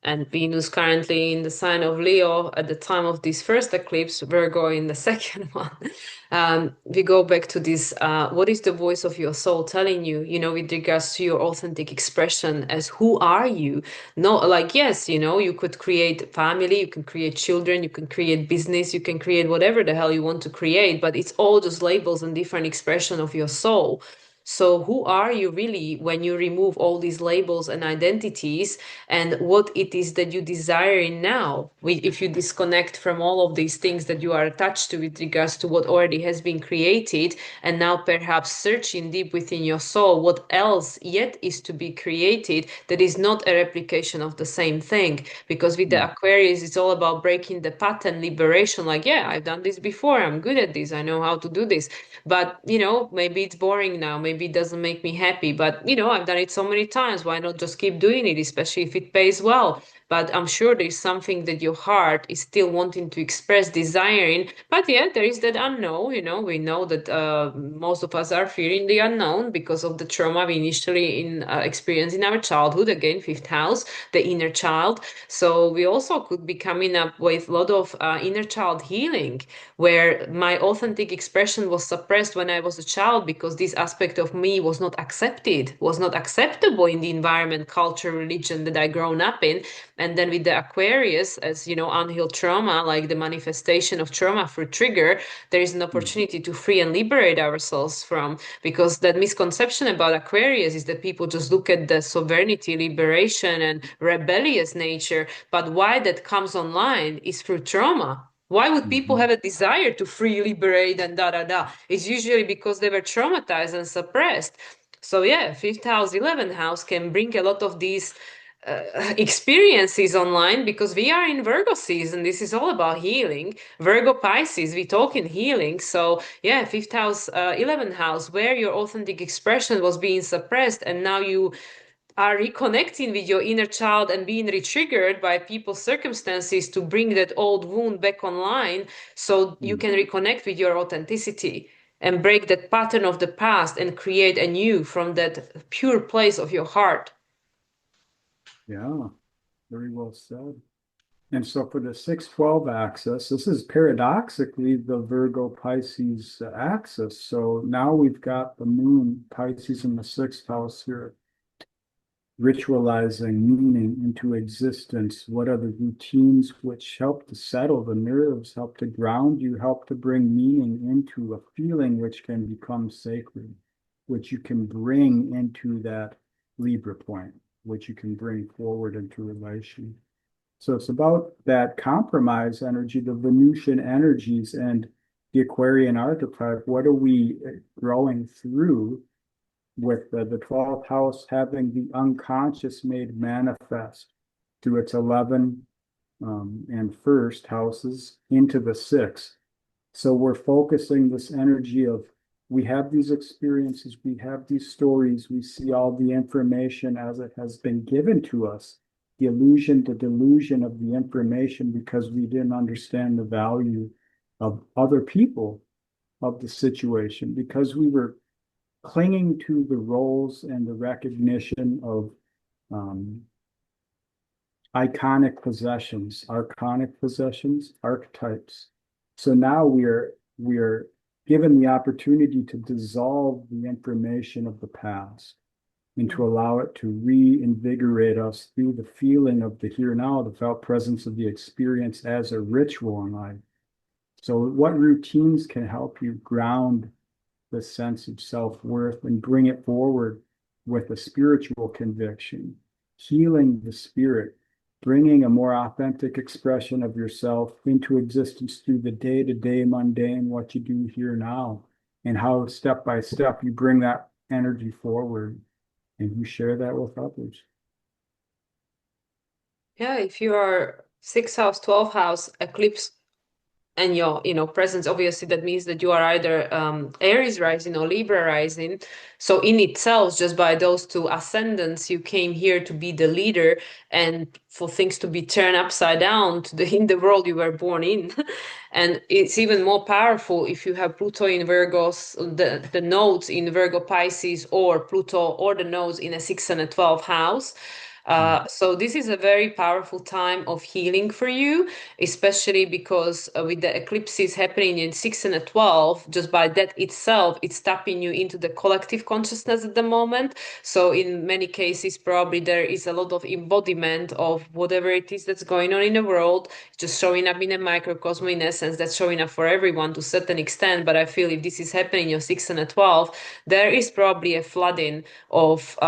and Venus currently in the sign of Leo at the time of this first eclipse, Virgo in the second one. We go back to this what is the voice of your soul telling you, with regards to your authentic expression as who are you? No, like, yes, you could create family, you can create children, you can create business, you can create whatever the hell you want to create, but it's all just labels and different expression of your soul. So, who are you really when you remove all these labels and identities, and what it is that you desire in now? If you disconnect from all of these things that you are attached to with regards to what already has been created, and now perhaps searching deep within your soul, what else yet is to be created that is not a replication of the same thing? Because with the Mm. Aquarius, it's all about breaking the pattern, liberation. Like, yeah, I've done this before, I'm good at this, I know how to do this. But, maybe it's boring now, maybe it doesn't make me happy. But, I've done it so many times. Why not just keep doing it, especially if it pays well? But I'm sure there's something that your heart is still wanting to express, desiring. But yeah, there is that unknown. We know that most of us are fearing the unknown because of the trauma we initially experienced in our childhood. Again, fifth house, the inner child. So we also could be coming up with a lot of inner child healing, where my authentic expression was suppressed when I was a child because this aspect of me was not accepted, was not acceptable in the environment, culture, religion that I grown up in. And then with the Aquarius, as unhealed trauma, like the manifestation of trauma through trigger, there is an Mm. opportunity to free and liberate ourselves from. Because that misconception about Aquarius is that people just look at the sovereignty, liberation, and rebellious nature. But why that comes online is through trauma. Why would people Mhm. have a desire to free, liberate, and da da da? It's usually because they were traumatized and suppressed. So yeah, fifth house, 11th house can bring a lot of these experiences online because we are in Virgo season. This is all about healing. Virgo Pisces, we talk in healing. So yeah, fifth house, 11th house, where your authentic expression was being suppressed, and now you are reconnecting with your inner child and being retriggered by people's circumstances to bring that old wound back online so you Mm. can reconnect with your authenticity. and break that pattern of the past and create a new from that pure place of your heart. Yeah, very well said. And so for the 612 axis, this is paradoxically the Virgo Pisces axis. So now we've got the moon Pisces in the sixth house here, ritualizing meaning into existence. What are the routines which help to settle the nerves, help to ground you, help to bring meaning into a feeling which can become sacred, which you can bring into that Libra point, which you can bring forward into relation. So it's about that compromise energy, the Venusian energies and the Aquarian archetype. What are we growing through with the 12th house having the unconscious made manifest through its 11 and first houses into the sixth? So we're focusing this energy of we have these experiences, we have these stories, we see all the information as it has been given to us, the illusion, the delusion of the information because we didn't understand the value of other people, of the situation, because we were clinging to the roles and the recognition of iconic possessions, archonic possessions, archetypes. So now we are given the opportunity to dissolve the information of the past and to allow it to reinvigorate us through the feeling of the here now, the felt presence of the experience as a ritual in life. So what routines can help you ground the sense of self-worth and bring it forward with a spiritual conviction, healing the spirit, bringing a more authentic expression of yourself into existence through the day-to-day mundane, what you do here now, and how step by step you bring that energy forward and you share that with others. Yeah, if you are sixth house, 12th house, eclipse and your presence, obviously that means that you are either Aries rising or Libra rising. So in itself, just by those two ascendants, you came here to be the leader and for things to be turned upside down to the in the world you were born in. And it's even more powerful if you have Pluto in Virgos, the nodes in Virgo Pisces, or Pluto or the nodes in a 6 and a 12 house. So this is a very powerful time of healing for you, especially because with the eclipses happening in 6 and a 12, just by that itself, it's tapping you into the collective consciousness at the moment. So in many cases, probably there is a lot of embodiment of whatever it is that's going on in the world, just showing up in a microcosm in essence that's showing up for everyone to a certain extent. But I feel if this is happening in your 6 and a 12, there is probably a flooding of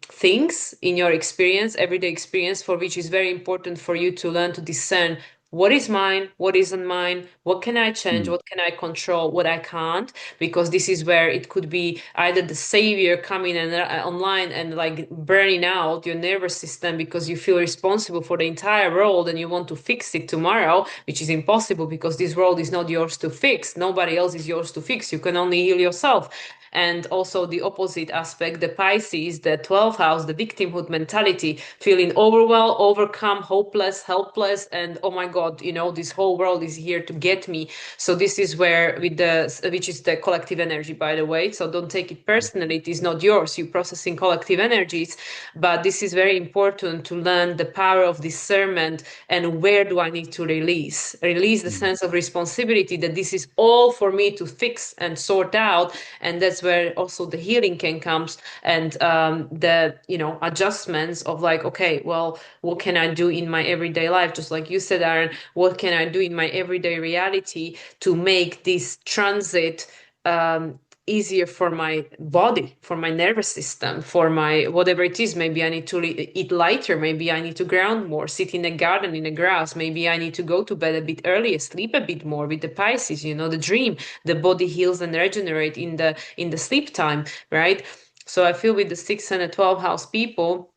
things in your experience, everyday experience, for which is very important for you to learn to discern what is mine, what isn't mine, what can I change, Mm. what can I control, what I can't, because this is where it could be either the savior coming and online and like burning out your nervous system because you feel responsible for the entire world and you want to fix it tomorrow, which is impossible because this world is not yours to fix. Nobody else is yours to fix. You can only heal yourself. And also the opposite aspect, the Pisces, the 12th house, the victimhood mentality, feeling overwhelmed, overcome, hopeless, helpless, and oh my God, this whole world is here to get me. So this is where which is the collective energy, by the way. So don't take it personally. It is not yours. You're processing collective energies. But this is very important to learn the power of discernment and where do I need to release? Release the Mm. sense of responsibility that this is all for me to fix and sort out. And that's where also the healing can come and the adjustments of like, okay, well, what can I do in my everyday life? Just like you said, Aron, what can I do in my everyday reality to make this transit easier for my body, for my nervous system, for my whatever it is. Maybe I need to eat lighter. Maybe I need to ground more, sit in a garden, in the grass. Maybe I need to go to bed a bit earlier, sleep a bit more with the Pisces, the dream. The body heals and regenerate in the sleep time, right? So I feel with the 6 and the 12 house people,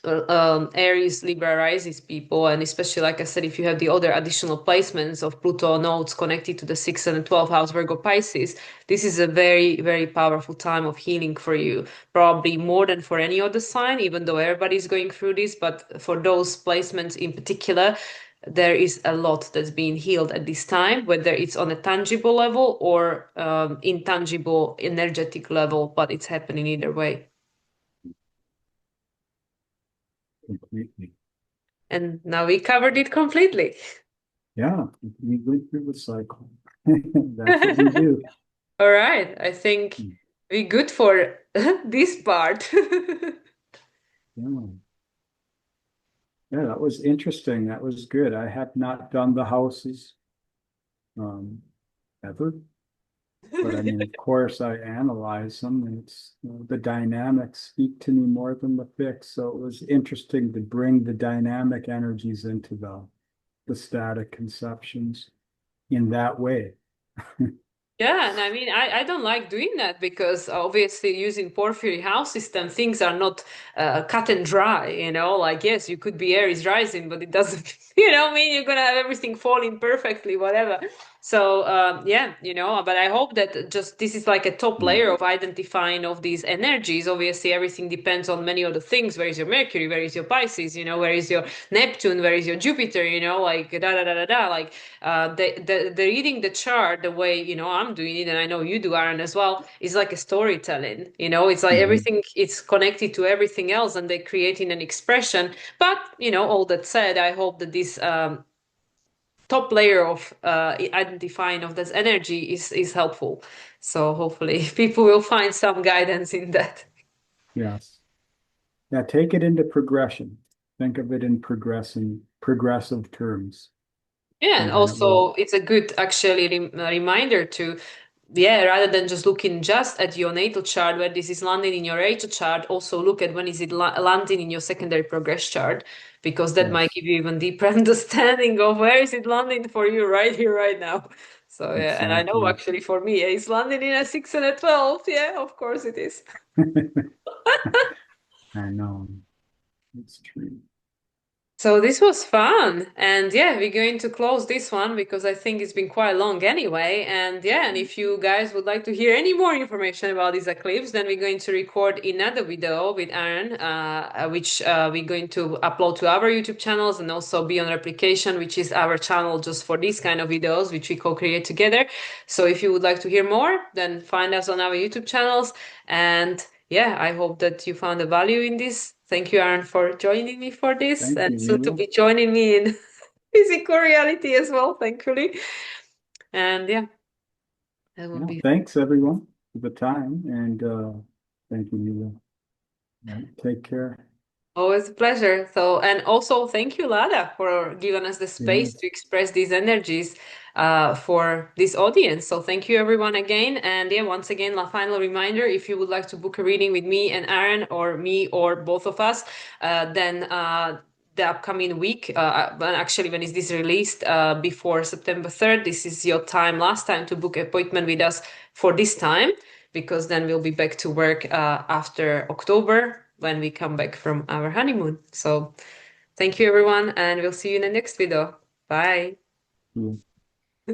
Aries, Libra, rises people, and especially, like I said, if you have the other additional placements of Pluto nodes connected to the 6 and the 12 house Virgo Pisces, this is a very, very powerful time of healing for you. Probably more than for any other sign, even though everybody's going through this, but for those placements in particular, there is a lot that's being healed at this time, whether it's on a tangible level or intangible, energetic level, but it's happening either way. Completely. And now we covered it completely. Yeah, we went through the cycle. That's what we do. All right, I think we're good for this part. Yeah. Yeah, that was interesting. That was good. I have not done the houses um, ever, but I mean, of course, I analyze them, and it's the dynamics speak to me more than the fix. So it was interesting to bring the dynamic energies into the static conceptions in that way. Yeah, and I mean, I don't like doing that because obviously using porphyry house system, things are not cut and dry, you know, like, yes, you could be Aries rising, but it doesn't, mean you're gonna have everything falling perfectly, whatever. So, yeah, but I hope that just this is like a top Mm. layer of identifying of these energies. Obviously, everything depends on many other things. Where is your Mercury? Where is your Pisces? Where is your Neptune? Where is your Jupiter? Like da da da da da. Like the reading the chart the way I'm doing it, and I know you do, Aaron, as well, is like a storytelling. It's like Mhm. everything, it's connected to everything else, and they're creating an expression. But all that said, I hope that this top layer of identifying of this energy is helpful. So hopefully people will find some guidance in that. Yes. Yeah, take it into progression. Think of it in progressive terms, Yeah, and and then it will. also it's a good actually reminder to, yeah, rather than just looking just at your natal chart where this is landing in your natal chart, also look at when is it landing in your secondary progress chart, because that might Yes, give you even deeper understanding of where is it landing for you right here, right now. So yeah, and I know exactly. actually for me, yeah, it's landing in a 6 and a 12. Yeah, of course it is. I know. It's true. So this was fun. And yeah, we're going to close this one because I think it's been quite long anyway. And yeah, and if you guys would like to hear any more information about this eclipse, then we're going to record another video with Aaron, which we're going to upload to our YouTube channels and also be on replication, which is our channel just for these kind of videos, which we co-create together. So if you would like to hear more, then find us on our YouTube channels. And yeah, I hope that you found the value in this. Thank you, Aaron, for joining me for this Thank and you, soon to Mila. be joining me in physical reality as well, thankfully. And yeah, that would Yeah, be thanks everyone for the time, and thank you, Mila. Take care. always a pleasure. So, and also thank you, Lada, for giving us the Yeah, space to express these energies for this audience. So, thank you, everyone, again. And yeah, once again, a final reminder, if you would like to book a reading with me and Aaron, or me or both of us, then the upcoming week, actually, when is this released, before September 3rd, this is your time, last time to book appointment with us for this time, because then we'll be back to work after October when we come back from our honeymoon. So thank you, everyone, and we'll see you in the next video. Bye. cool.